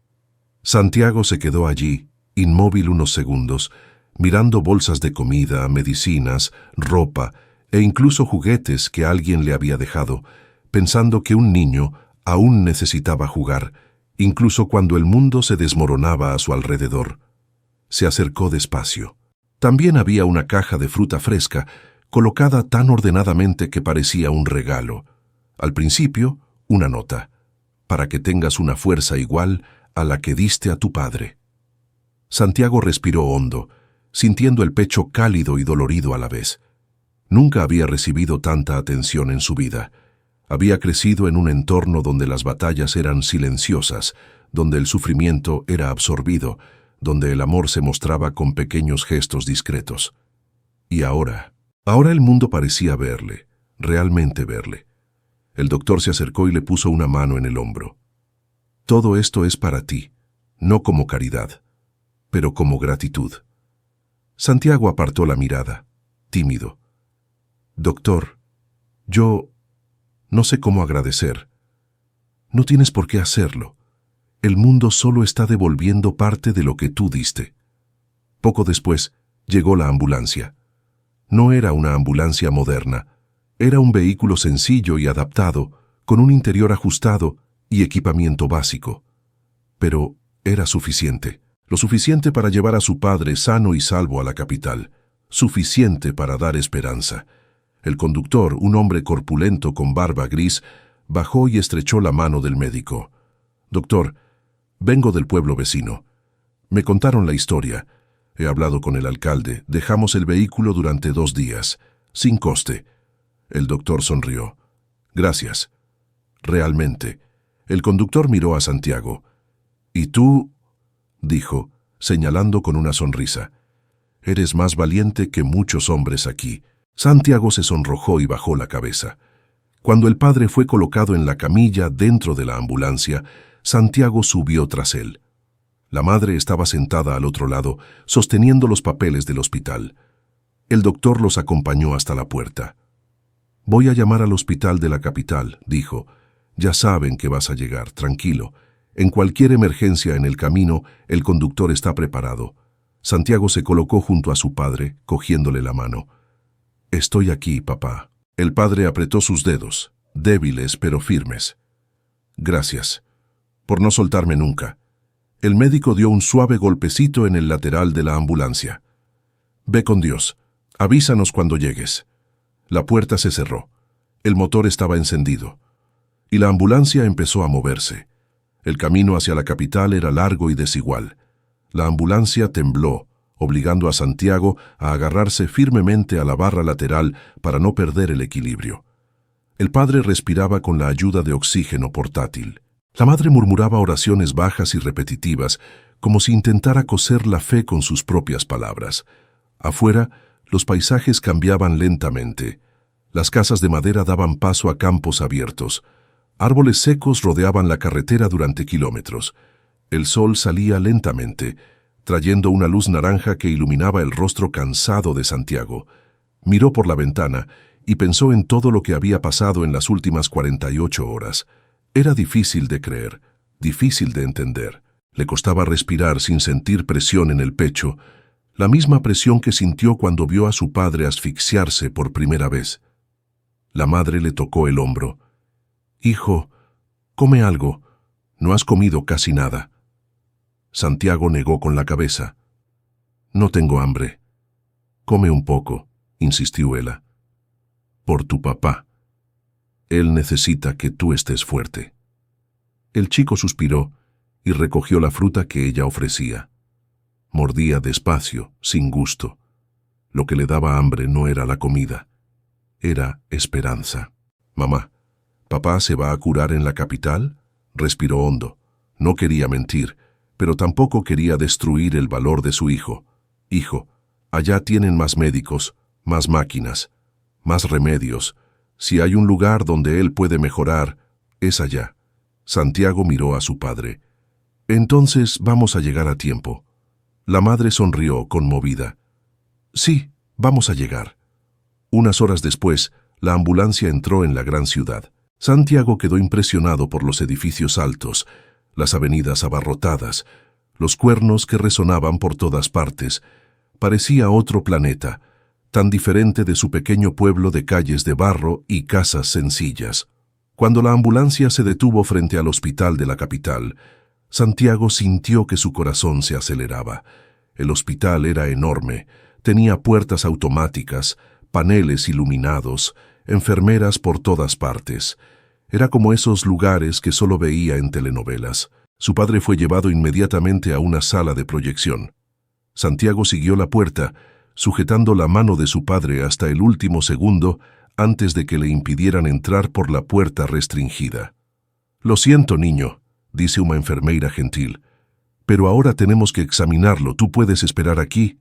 A: Santiago se quedó allí, inmóvil unos segundos, mirando bolsas de comida, medicinas, ropa e incluso juguetes que alguien le había dejado, pensando que un niño aún necesitaba jugar, incluso cuando el mundo se desmoronaba a su alrededor. Se acercó despacio. También había una caja de fruta fresca, colocada tan ordenadamente que parecía un regalo. Al principio, una nota: «Para que tengas una fuerza igual a la que diste a tu padre». Santiago respiró hondo, sintiendo el pecho cálido y dolorido a la vez. Nunca había recibido tanta atención en su vida. Había crecido en un entorno donde las batallas eran silenciosas, donde el sufrimiento era absorbido, donde el amor se mostraba con pequeños gestos discretos. Y ahora el mundo parecía verle, realmente verle. El doctor se acercó y le puso una mano en el hombro. «Todo esto es para ti, no como caridad, pero como gratitud». Santiago apartó la mirada, tímido. «Doctor, yo no sé cómo agradecer. No tienes por qué hacerlo. El mundo solo está devolviendo parte de lo que tú diste. Poco después, llegó la ambulancia. No era una ambulancia moderna. Era un vehículo sencillo y adaptado, con un interior ajustado y equipamiento básico. Pero era suficiente. Lo suficiente para llevar a su padre sano y salvo a la capital. Suficiente para dar esperanza. El conductor, un hombre corpulento con barba gris, bajó y estrechó la mano del médico. «Doctor, vengo del pueblo vecino. Me contaron la historia. He hablado con el alcalde. Dejamos el vehículo durante 2 días, sin coste». El doctor sonrió. «Gracias». Realmente. El conductor miró a Santiago. «¿Y tú?», dijo, señalando con una sonrisa. «Eres más valiente que muchos hombres aquí». Santiago se sonrojó y bajó la cabeza. Cuando el padre fue colocado en la camilla dentro de la ambulancia, Santiago subió tras él. La madre estaba sentada al otro lado, sosteniendo los papeles del hospital. El doctor los acompañó hasta la puerta. «Voy a llamar al hospital de la capital», dijo. «Ya saben que vas a llegar, tranquilo. En cualquier emergencia en el camino, el conductor está preparado». Santiago se colocó junto a su padre, cogiéndole la mano. «Estoy aquí, papá». El padre apretó sus dedos, débiles pero firmes. «Gracias por no soltarme nunca». El médico dio un suave golpecito en el lateral de la ambulancia. «Ve con Dios. Avísanos cuando llegues». La puerta se cerró. El motor estaba encendido. Y la ambulancia empezó a moverse. El camino hacia la capital era largo y desigual. La ambulancia tembló, obligando a Santiago a agarrarse firmemente a la barra lateral para no perder el equilibrio. El padre respiraba con la ayuda de oxígeno portátil. La madre murmuraba oraciones bajas y repetitivas, como si intentara coser la fe con sus propias palabras. Afuera, los paisajes cambiaban lentamente. Las casas de madera daban paso a campos abiertos. Árboles secos rodeaban la carretera durante kilómetros. El sol salía lentamente, trayendo una luz naranja que iluminaba el rostro cansado de Santiago. Miró por la ventana y pensó en todo lo que había pasado en las últimas 48 horas. Era difícil de creer, difícil de entender. Le costaba respirar sin sentir presión en el pecho, la misma presión que sintió cuando vio a su padre asfixiarse por primera vez. La madre le tocó el hombro. «Hijo, come algo. No has comido casi nada». Santiago negó con la cabeza. «No tengo hambre». «Come un poco», insistió ella. «Por tu papá. Él necesita que tú estés fuerte». El chico suspiró y recogió la fruta que ella ofrecía. Mordía despacio, sin gusto. Lo que le daba hambre no era la comida, era esperanza. «Mamá, ¿papá se va a curar en la capital?», respiró hondo. No quería mentir, pero tampoco quería destruir el valor de su hijo. «Hijo, allá tienen más médicos, más máquinas, más remedios. Si hay un lugar donde él puede mejorar, es allá». Santiago miró a su padre. «Entonces vamos a llegar a tiempo». La madre sonrió, conmovida. «Sí, vamos a llegar». Unas horas después, la ambulancia entró en la gran ciudad. Santiago quedó impresionado por los edificios altos, las avenidas abarrotadas, los cuernos que resonaban por todas partes. Parecía otro planeta, tan diferente de su pequeño pueblo de calles de barro y casas sencillas. Cuando la ambulancia se detuvo frente al hospital de la capital, Santiago sintió que su corazón se aceleraba. El hospital era enorme, tenía puertas automáticas, paneles iluminados, enfermeras por todas partes. Era como esos lugares que solo veía en telenovelas. Su padre fue llevado inmediatamente a una sala de proyección. Santiago siguió la puerta, sujetando la mano de su padre hasta el último segundo antes de que le impidieran entrar por la puerta restringida. «Lo siento, niño», dice una enfermera gentil, «pero ahora tenemos que examinarlo. ¿Tú puedes esperar aquí?»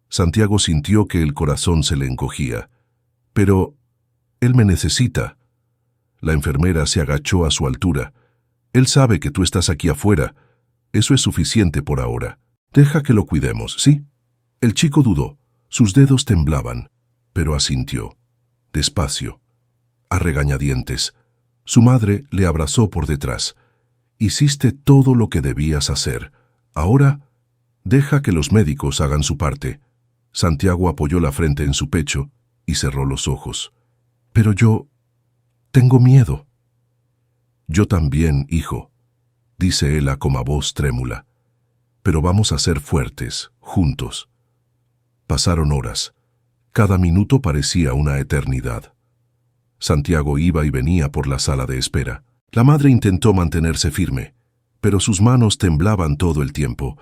A: Santiago sintió que el corazón se le encogía. «Pero él me necesita». La enfermera se agachó a su altura. «Él sabe que tú estás aquí afuera. Eso es suficiente por ahora. Deja que lo cuidemos, ¿sí?» El chico dudó. Sus dedos temblaban, pero asintió. Despacio, a regañadientes. Su madre le abrazó por detrás. Hiciste todo lo que debías hacer. Ahora, deja que los médicos hagan su parte. Santiago apoyó la frente en su pecho y cerró los ojos. Pero yo tengo miedo. Yo también, hijo, dice Ela con voz trémula. Pero vamos a ser fuertes, juntos. Pasaron horas. Cada minuto parecía una eternidad. Santiago iba y venía por la sala de espera. La madre intentó mantenerse firme, pero sus manos temblaban todo el tiempo.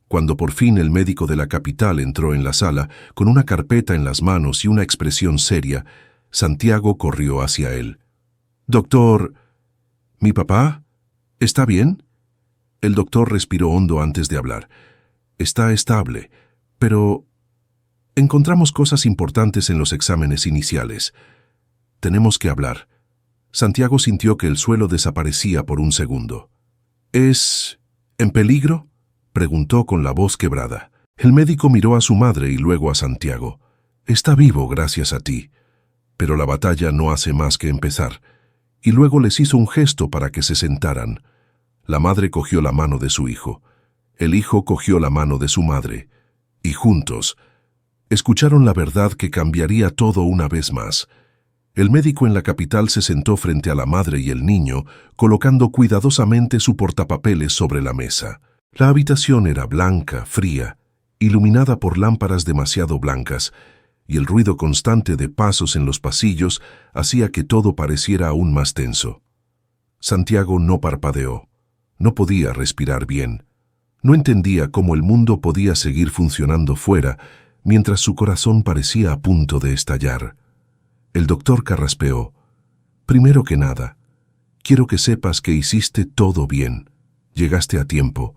A: Cuando por fin el médico de la capital entró en la sala, con una carpeta en las manos y una expresión seria, Santiago corrió hacia él. «Doctor, ¿mi papá? ¿Está bien?» El doctor respiró hondo antes de hablar. «Está estable, pero encontramos cosas importantes en los exámenes iniciales. Tenemos que hablar». Santiago sintió que el suelo desaparecía por un segundo. «¿Es en peligro?», preguntó con la voz quebrada. El médico miró a su madre y luego a Santiago. «Está vivo gracias a ti, pero la batalla no hace más que empezar». Y luego les hizo un gesto para que se sentaran. La madre cogió la mano de su hijo. El hijo cogió la mano de su madre. Y juntos escucharon la verdad que cambiaría todo una vez más. El médico en la capital se sentó frente a la madre y el niño, colocando cuidadosamente su portapapeles sobre la mesa. La habitación era blanca, fría, iluminada por lámparas demasiado blancas, y el ruido constante de pasos en los pasillos hacía que todo pareciera aún más tenso. Santiago no parpadeó. No podía respirar bien. No entendía cómo el mundo podía seguir funcionando fuera, mientras su corazón parecía a punto de estallar. El doctor carraspeó. «Primero que nada, quiero que sepas que hiciste todo bien. Llegaste a tiempo,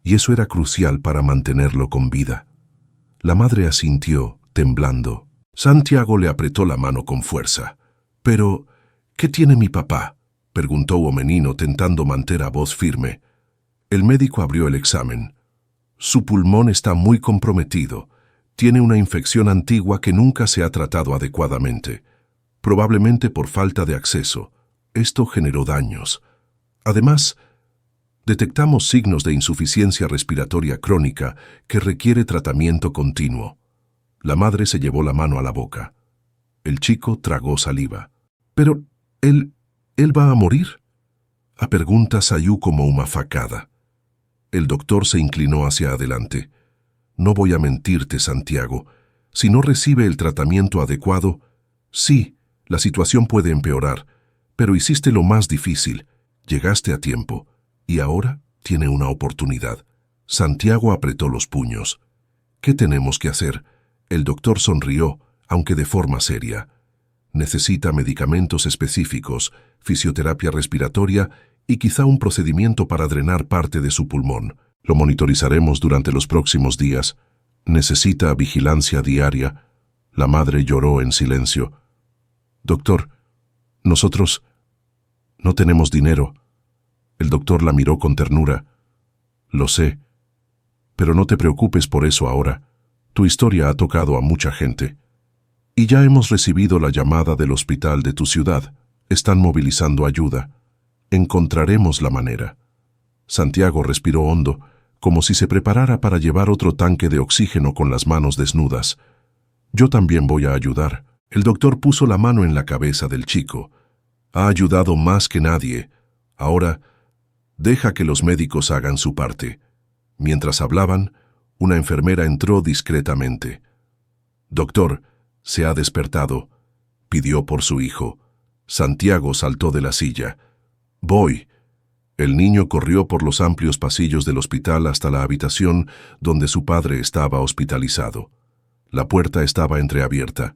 A: y eso era crucial para mantenerlo con vida». La madre asintió, temblando. Santiago le apretó la mano con fuerza. «Pero, ¿qué tiene mi papá?», preguntó Omenino, tentando mantener a voz firme. El médico abrió el examen. «Su pulmón está muy comprometido. Tiene una infección antigua que nunca se ha tratado adecuadamente, probablemente por falta de acceso. Esto generó daños. Además, detectamos signos de insuficiencia respiratoria crónica que requiere tratamiento continuo». La madre se llevó la mano a la boca. El chico tragó saliva. «¿Pero él va a morir?», pregunta Sayú como una facada. El doctor se inclinó hacia adelante. «No voy a mentirte, Santiago. Si no recibe el tratamiento adecuado, sí, la situación puede empeorar, pero hiciste lo más difícil. Llegaste a tiempo, y ahora tiene una oportunidad». Santiago apretó los puños. «¿Qué tenemos que hacer?». El doctor sonrió, aunque de forma seria. «Necesita medicamentos específicos, fisioterapia respiratoria y quizá un procedimiento para drenar parte de su pulmón. Lo monitorizaremos durante los próximos días. Necesita vigilancia diaria». La madre lloró en silencio. «Doctor, nosotros no tenemos dinero». El doctor la miró con ternura. «Lo sé, pero no te preocupes por eso ahora. Tu historia ha tocado a mucha gente. Y ya hemos recibido la llamada del hospital de tu ciudad. Están movilizando ayuda. Encontraremos la manera». Santiago respiró hondo, como si se preparara para llevar otro tanque de oxígeno con las manos desnudas. «Yo también voy a ayudar». El doctor puso la mano en la cabeza del chico. «Ha ayudado más que nadie. Ahora, deja que los médicos hagan su parte». Mientras hablaban, una enfermera entró discretamente. «Doctor, se ha despertado», pidió por su hijo. Santiago saltó de la silla. «Voy». El niño corrió por los amplios pasillos del hospital hasta la habitación donde su padre estaba hospitalizado. La puerta estaba entreabierta.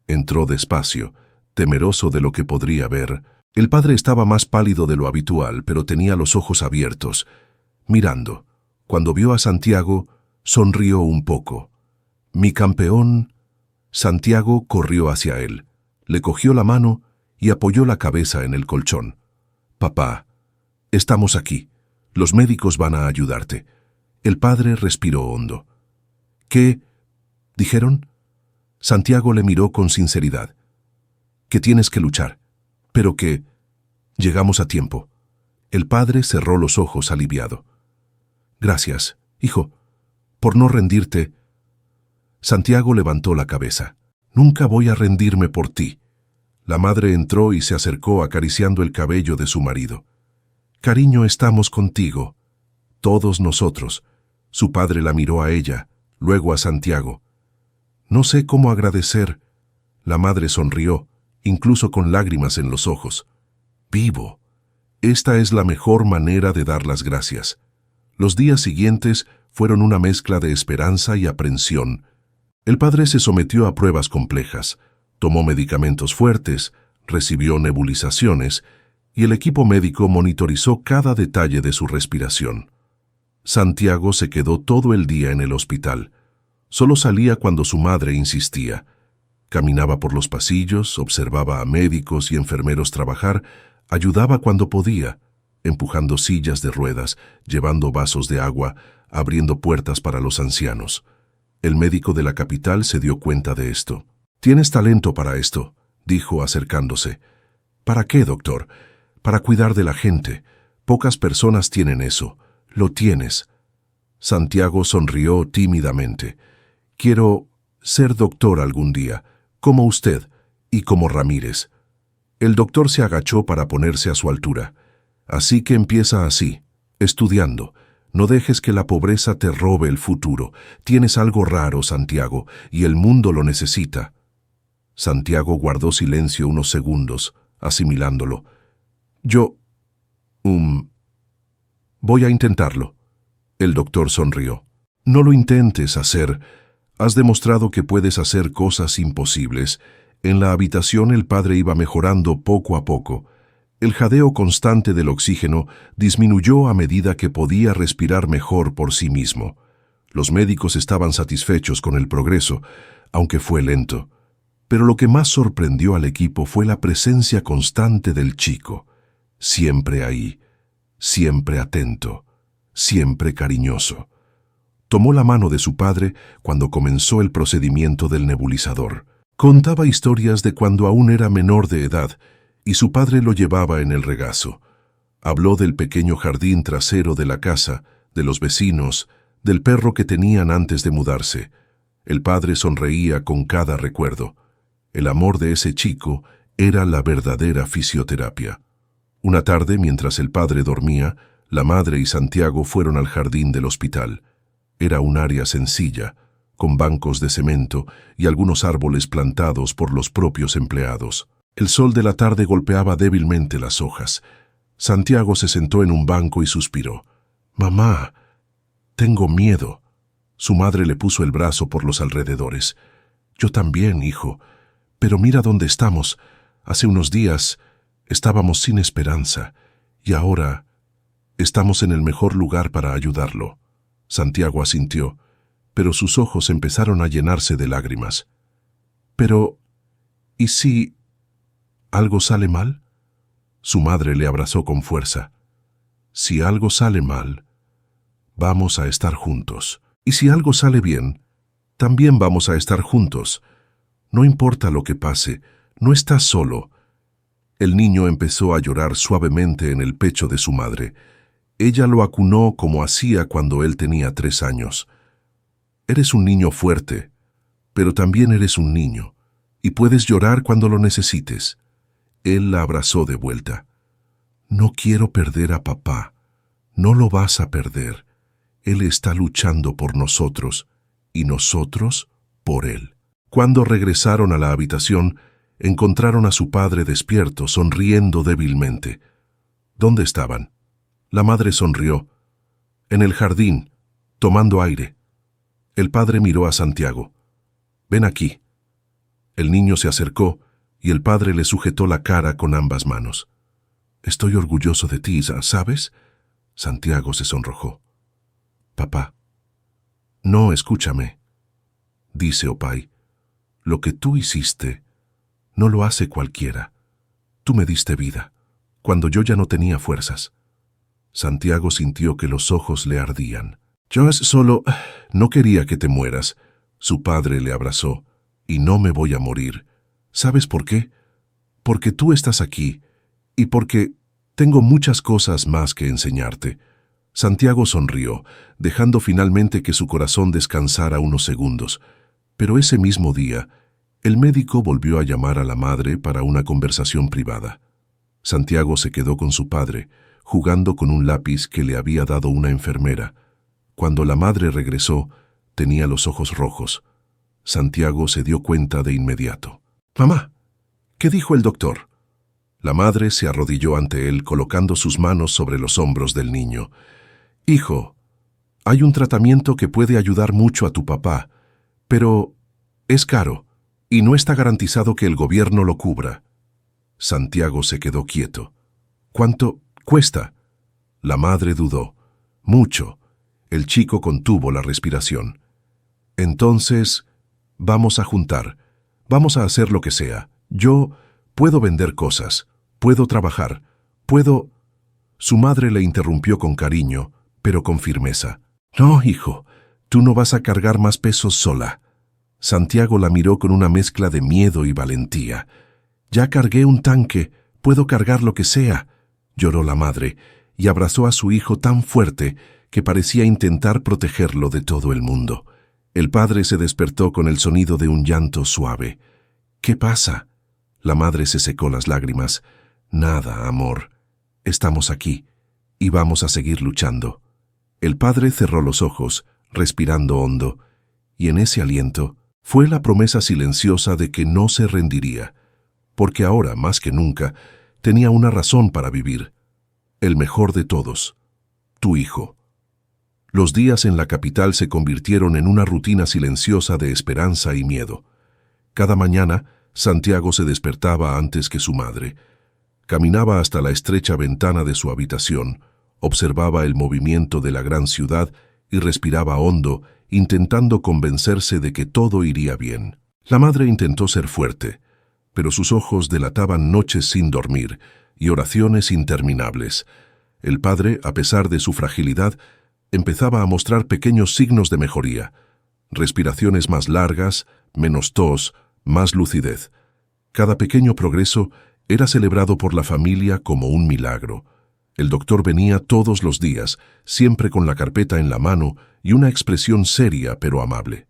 A: Entró despacio, temeroso de lo que podría ver. El padre estaba más pálido de lo habitual, pero tenía los ojos abiertos, mirando. Cuando vio a Santiago, sonrió un poco. «Mi campeón». Santiago corrió hacia él, le cogió la mano y apoyó la cabeza en el colchón. «Papá, estamos aquí. Los médicos van a ayudarte». El padre respiró hondo. «¿Qué dijeron?». Santiago le miró con sinceridad. «Que tienes que luchar, pero que Llegamos a tiempo. El padre cerró los ojos aliviado. Gracias, hijo, por no rendirte. Santiago levantó la cabeza. Nunca voy a rendirme por ti. La madre entró y se acercó acariciando el cabello de su marido. Cariño, estamos contigo. Todos nosotros. Su padre la miró a ella, luego a Santiago. No sé cómo agradecer. La madre sonrió, incluso con lágrimas en los ojos. Vivo. Esta es la mejor manera de dar las gracias. Los días siguientes fueron una mezcla de esperanza y aprensión. El padre se sometió a pruebas complejas, tomó medicamentos fuertes, recibió nebulizaciones, y el equipo médico monitorizó cada detalle de su respiración. Santiago se quedó todo el día en el hospital. Solo salía cuando su madre insistía. Caminaba por los pasillos, observaba a médicos y enfermeros trabajar, ayudaba cuando podía, empujando sillas de ruedas, llevando vasos de agua, abriendo puertas para los ancianos. El médico de la capital se dio cuenta de esto. «Tienes talento para esto», dijo acercándose. «¿Para qué, doctor? Para cuidar de la gente. Pocas personas tienen eso. Lo tienes». Santiago sonrió tímidamente. «Quiero ser doctor algún día, como usted y como Ramírez». El doctor se agachó para ponerse a su altura. «Así que empieza así, estudiando. No dejes que la pobreza te robe el futuro. Tienes algo raro, Santiago, y el mundo lo necesita». Santiago guardó silencio unos segundos, asimilándolo. «Yo... voy a intentarlo». El doctor sonrió. «No lo intentes hacer. Has demostrado que puedes hacer cosas imposibles». En la habitación el padre iba mejorando poco a poco. El jadeo constante del oxígeno disminuyó a medida que podía respirar mejor por sí mismo. Los médicos estaban satisfechos con el progreso, aunque fue lento. Pero lo que más sorprendió al equipo fue la presencia constante del chico. Siempre ahí, siempre atento, siempre cariñoso. Tomó la mano de su padre cuando comenzó el procedimiento del nebulizador. Contaba historias de cuando aún era menor de edad y su padre lo llevaba en el regazo. Habló del pequeño jardín trasero de la casa, de los vecinos, del perro que tenían antes de mudarse. El padre sonreía con cada recuerdo. El amor de ese chico era la verdadera fisioterapia. Una tarde, mientras el padre dormía, la madre y Santiago fueron al jardín del hospital. Era un área sencilla, con bancos de cemento y algunos árboles plantados por los propios empleados. El sol de la tarde golpeaba débilmente las hojas. Santiago se sentó en un banco y suspiró. «Mamá, tengo miedo». Su madre le puso el brazo por los alrededores. «Yo también, hijo. Pero mira dónde estamos. Hace unos días estábamos sin esperanza y ahora estamos en el mejor lugar para ayudarlo». Santiago asintió, pero sus ojos empezaron a llenarse de lágrimas. «Pero, ¿y si algo sale mal?» Su madre le abrazó con fuerza. «Si algo sale mal, vamos a estar juntos. Y si algo sale bien, también vamos a estar juntos. No importa lo que pase, no estás solo». El niño empezó a llorar suavemente en el pecho de su madre. Ella lo acunó como hacía cuando él tenía 3 años. «Eres un niño fuerte, pero también eres un niño, y puedes llorar cuando lo necesites». Él la abrazó de vuelta. «No quiero perder a papá. No lo vas a perder. Él está luchando por nosotros, y nosotros por él». Cuando regresaron a la habitación, encontraron a su padre despierto, sonriendo débilmente. ¿Dónde estaban? La madre sonrió. «En el jardín, tomando aire». El padre miró a Santiago. «Ven aquí». El niño se acercó y el padre le sujetó la cara con ambas manos. «Estoy orgulloso de ti, ¿sabes?» Santiago se sonrojó. «Papá». «No, escúchame», dice Opay. «Lo que tú hiciste no lo hace cualquiera. Tú me diste vida, cuando yo ya no tenía fuerzas». Santiago sintió que los ojos le ardían. «Yo solo no quería que te mueras». Su padre le abrazó. «Y no me voy a morir. ¿Sabes por qué? Porque tú estás aquí y porque Tengo muchas cosas más que enseñarte. Santiago sonrió, dejando finalmente que su corazón descansara unos segundos. Pero ese mismo día, el médico volvió a llamar a la madre para una conversación privada. Santiago se quedó con su padre, jugando con un lápiz que le había dado una enfermera. Cuando la madre regresó, tenía los ojos rojos. Santiago se dio cuenta de inmediato. «Mamá, ¿qué dijo el doctor?» La madre se arrodilló ante él, colocando sus manos sobre los hombros del niño. «Hijo, hay un tratamiento que puede ayudar mucho a tu papá, pero es caro y no está garantizado que el gobierno lo cubra». Santiago se quedó quieto. «¿Cuánto cuesta?» La madre dudó. «Mucho». El chico contuvo la respiración. «Entonces, vamos a juntar. Vamos a hacer lo que sea. Yo puedo vender cosas. Puedo trabajar. Puedo...» Su madre le interrumpió con cariño, pero con firmeza. «No, hijo, tú no vas a cargar más pesos sola». Santiago la miró con una mezcla de miedo y valentía. «Ya cargué un tanque, puedo cargar lo que sea», lloró la madre, y abrazó a su hijo tan fuerte que parecía intentar protegerlo de todo el mundo. El padre se despertó con el sonido de un llanto suave. «¿Qué pasa?» La madre se secó las lágrimas. «Nada, amor. Estamos aquí, y vamos a seguir luchando». El padre cerró los ojos, respirando hondo, y en ese aliento fue la promesa silenciosa de que no se rendiría, porque ahora, más que nunca, tenía una razón para vivir. El mejor de todos, tu hijo. Los días en la capital se convirtieron en una rutina silenciosa de esperanza y miedo. Cada mañana, Santiago se despertaba antes que su madre. Caminaba hasta la estrecha ventana de su habitación, observaba el movimiento de la gran ciudad y respiraba hondo, intentando convencerse de que todo iría bien. La madre intentó ser fuerte, pero sus ojos delataban noches sin dormir y oraciones interminables. El padre, a pesar de su fragilidad, empezaba a mostrar pequeños signos de mejoría. Respiraciones más largas, menos tos, más lucidez. Cada pequeño progreso era celebrado por la familia como un milagro. El doctor venía todos los días, siempre con la carpeta en la mano y una expresión seria pero amable.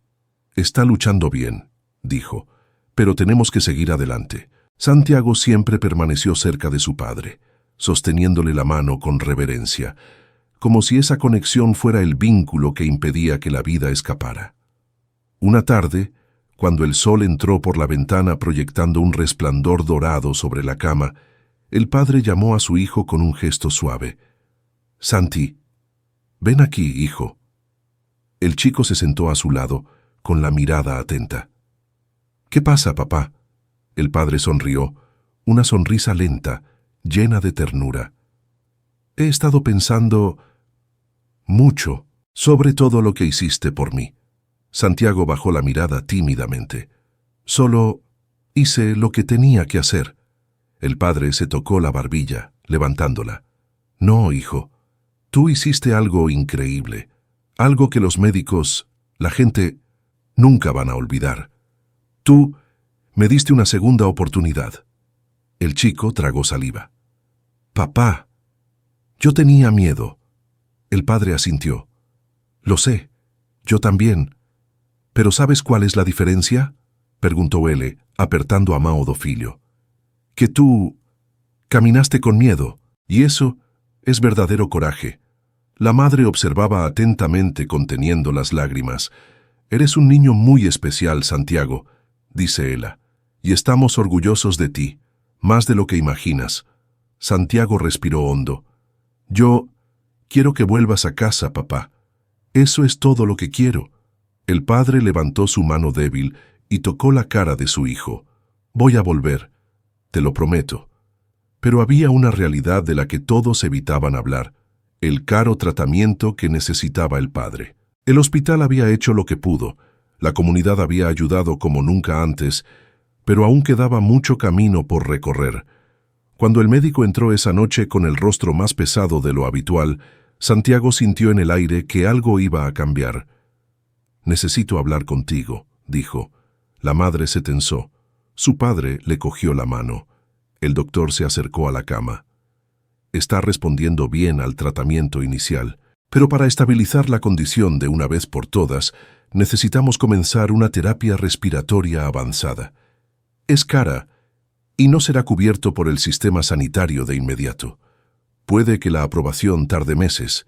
A: «Está luchando bien», dijo, «pero tenemos que seguir adelante». Santiago siempre permaneció cerca de su padre, sosteniéndole la mano con reverencia, como si esa conexión fuera el vínculo que impedía que la vida escapara. Una tarde, cuando el sol entró por la ventana proyectando un resplandor dorado sobre la cama, el padre llamó a su hijo con un gesto suave. «Santi, ven aquí, hijo». El chico se sentó a su lado, con la mirada atenta. «¿Qué pasa, papá?» El padre sonrió, una sonrisa lenta, llena de ternura. «He estado pensando mucho sobre todo lo que hiciste por mí». Santiago bajó la mirada tímidamente. «Solo hice lo que tenía que hacer». El padre se tocó la barbilla, levantándola. «No, hijo, tú hiciste algo increíble, algo que los médicos, la gente, nunca van a olvidar. Tú me diste una segunda oportunidad». El chico tragó saliva. «Papá, yo tenía miedo». El padre asintió. «Lo sé, yo también. ¿Pero sabes cuál es la diferencia?», preguntó él, apretando a mão do filho. «Que tú caminaste con miedo, y eso es verdadero coraje». La madre observaba atentamente conteniendo las lágrimas. «Eres un niño muy especial, Santiago», dice ella, «y estamos orgullosos de ti, más de lo que imaginas». Santiago respiró hondo. «Yo quiero que vuelvas a casa, papá. Eso es todo lo que quiero». El padre levantó su mano débil y tocó la cara de su hijo. «Voy a volver, te lo prometo». Pero había una realidad de la que todos evitaban hablar, el caro tratamiento que necesitaba el padre. El hospital había hecho lo que pudo, la comunidad había ayudado como nunca antes, pero aún quedaba mucho camino por recorrer. Cuando el médico entró esa noche con el rostro más pesado de lo habitual, Santiago sintió en el aire que algo iba a cambiar. «Necesito hablar contigo», dijo. La madre se tensó. Su padre le cogió la mano. El doctor se acercó a la cama. está respondiendo bien al tratamiento inicial, pero para estabilizar la condición de una vez por todas, necesitamos comenzar una terapia respiratoria avanzada. Es cara y no será cubierto por el sistema sanitario de inmediato. Puede que la aprobación tarde meses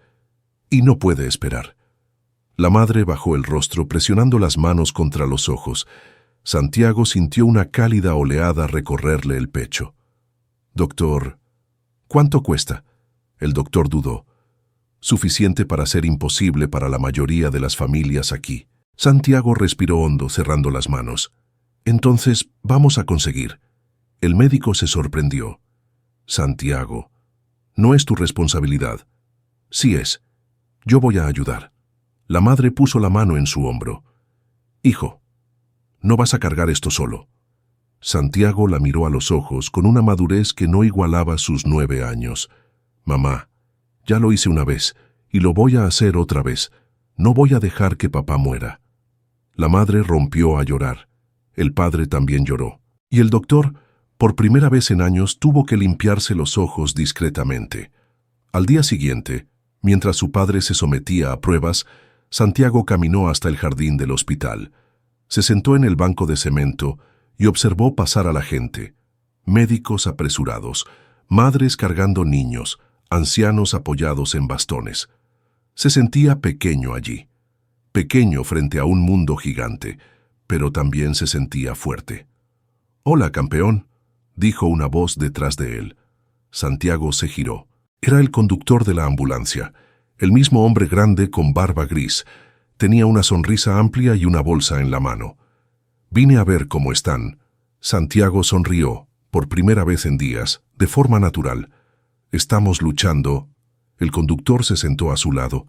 A: y no puede esperar. La madre bajó el rostro presionando las manos contra los ojos. Santiago sintió una cálida oleada recorrerle el pecho. «Doctor, ¿cuánto cuesta?» El doctor dudó. «Suficiente para ser imposible para la mayoría de las familias aquí». Santiago respiró hondo, cerrando las manos. «Entonces, vamos a conseguir». El médico se sorprendió. «Santiago, no es tu responsabilidad». «Sí es. Yo voy a ayudar». La madre puso la mano en su hombro. «Hijo, no vas a cargar esto solo». Santiago la miró a los ojos con una madurez que no igualaba sus 9 años. «Mamá, ya lo hice una vez y lo voy a hacer otra vez. No voy a dejar que papá muera». La madre rompió a llorar. El padre también lloró. Y el doctor, por primera vez en años, tuvo que limpiarse los ojos discretamente. Al día siguiente, mientras su padre se sometía a pruebas, Santiago caminó hasta el jardín del hospital. Se sentó en el banco de cemento y observó pasar a la gente. Médicos apresurados, madres cargando niños, ancianos apoyados en bastones. Se sentía pequeño allí. Pequeño frente a un mundo gigante, pero también se sentía fuerte. «Hola, campeón», dijo una voz detrás de él. Santiago se giró. Era el conductor de la ambulancia, el mismo hombre grande con barba gris. Tenía una sonrisa amplia y una bolsa en la mano. «Vine a ver cómo están». Santiago sonrió, por primera vez en días, de forma natural. «Estamos luchando». El conductor se sentó a su lado.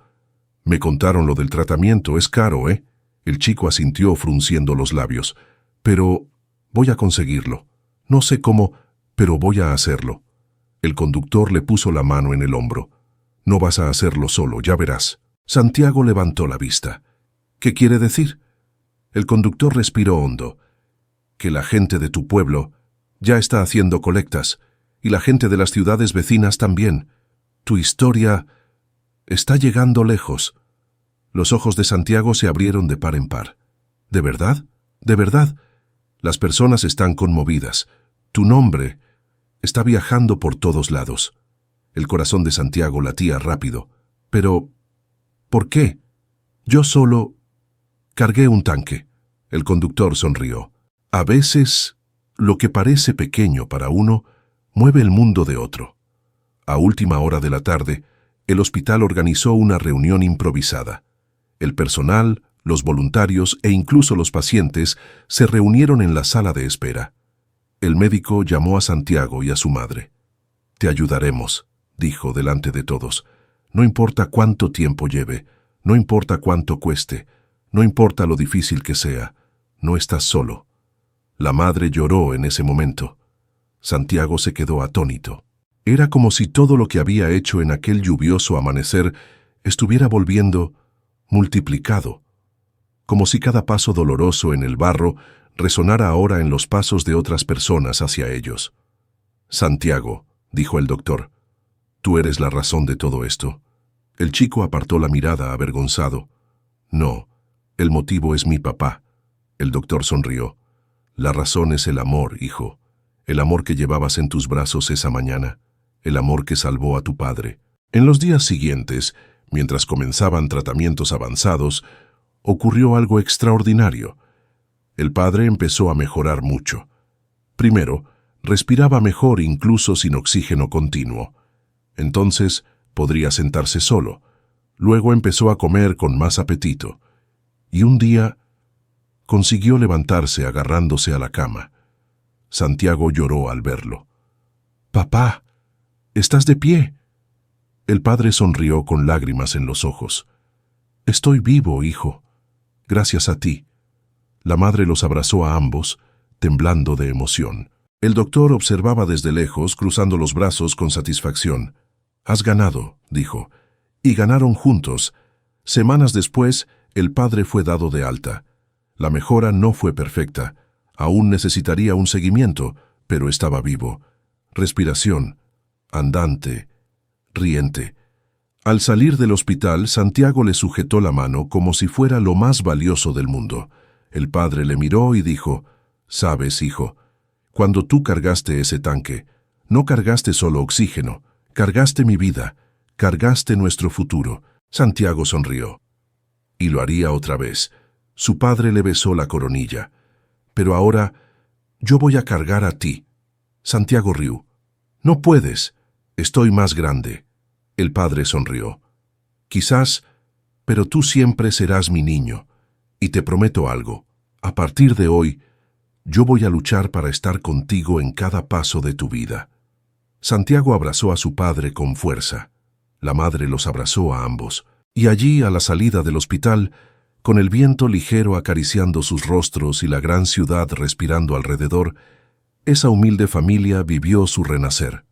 A: «Me contaron lo del tratamiento, es caro, ¿eh?» El chico asintió frunciendo los labios. «Pero voy a conseguirlo. No sé cómo, pero voy a hacerlo». El conductor le puso la mano en el hombro. «No vas a hacerlo solo, ya verás». Santiago levantó la vista. «¿Qué quiere decir?» El conductor respiró hondo. «Que la gente de tu pueblo ya está haciendo colectas, y la gente de las ciudades vecinas también. Tu historia está llegando lejos». Los ojos de Santiago se abrieron de par en par. «¿De verdad? ¿De verdad?» Las personas están conmovidas. Tu nombre está viajando por todos lados. El corazón de Santiago latía rápido. «Pero, ¿por qué?» «Yo solo cargué un tanque». El conductor sonrió. «A veces, lo que parece pequeño para uno, mueve el mundo de otro». A última hora de la tarde, el hospital organizó una reunión improvisada. El personal, los voluntarios e incluso los pacientes se reunieron en la sala de espera. El médico llamó a Santiago y a su madre. «Te ayudaremos», dijo delante de todos. «No importa cuánto tiempo lleve, no importa cuánto cueste, no importa lo difícil que sea, no estás solo». La madre lloró en ese momento. Santiago se quedó atónito. Era como si todo lo que había hecho en aquel lluvioso amanecer estuviera volviendo multiplicado, como si cada paso doloroso en el barro resonara ahora en los pasos de otras personas hacia ellos. «Santiago», dijo el doctor, «tú eres la razón de todo esto». El chico apartó la mirada avergonzado. «No, el motivo es mi papá». El doctor sonrió. «La razón es el amor, hijo, el amor que llevabas en tus brazos esa mañana, el amor que salvó a tu padre». En los días siguientes, mientras comenzaban tratamientos avanzados, ocurrió algo extraordinario. El padre empezó a mejorar mucho. Primero, respiraba mejor incluso sin oxígeno continuo. Entonces, podría sentarse solo. Luego empezó a comer con más apetito. Y un día, consiguió levantarse agarrándose a la cama. Santiago lloró al verlo. «Papá, ¿estás de pie?» El padre sonrió con lágrimas en los ojos. «Estoy vivo, hijo. Gracias a ti». La madre los abrazó a ambos, temblando de emoción. El doctor observaba desde lejos, cruzando los brazos con satisfacción. «Has ganado», dijo. Y ganaron juntos. Semanas después, el padre fue dado de alta. La mejora no fue perfecta. Aún necesitaría un seguimiento, pero estaba vivo. Respiración, andante, riente. Al salir del hospital, Santiago le sujetó la mano como si fuera lo más valioso del mundo. El padre le miró y dijo: «Sabes, hijo, cuando tú cargaste ese tanque, no cargaste solo oxígeno, cargaste mi vida, cargaste nuestro futuro». Santiago sonrió. Y lo haría otra vez. Su padre le besó la coronilla. «Pero ahora, yo voy a cargar a ti». Santiago rió. «No puedes. Estoy más grande». El padre sonrió. «Quizás, pero tú siempre serás mi niño. Y te prometo algo. A partir de hoy, yo voy a luchar para estar contigo en cada paso de tu vida». Santiago abrazó a su padre con fuerza. La madre los abrazó a ambos. Y allí, a la salida del hospital, con el viento ligero acariciando sus rostros y la gran ciudad respirando alrededor, esa humilde familia vivió su renacer.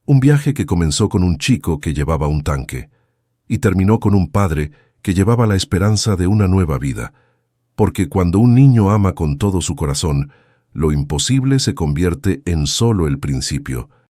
A: Un viaje que comenzó con un chico que llevaba un tanque y terminó con un padre que llevaba la esperanza de una nueva vida, porque cuando un niño ama con todo su corazón, lo imposible se convierte en solo el principio.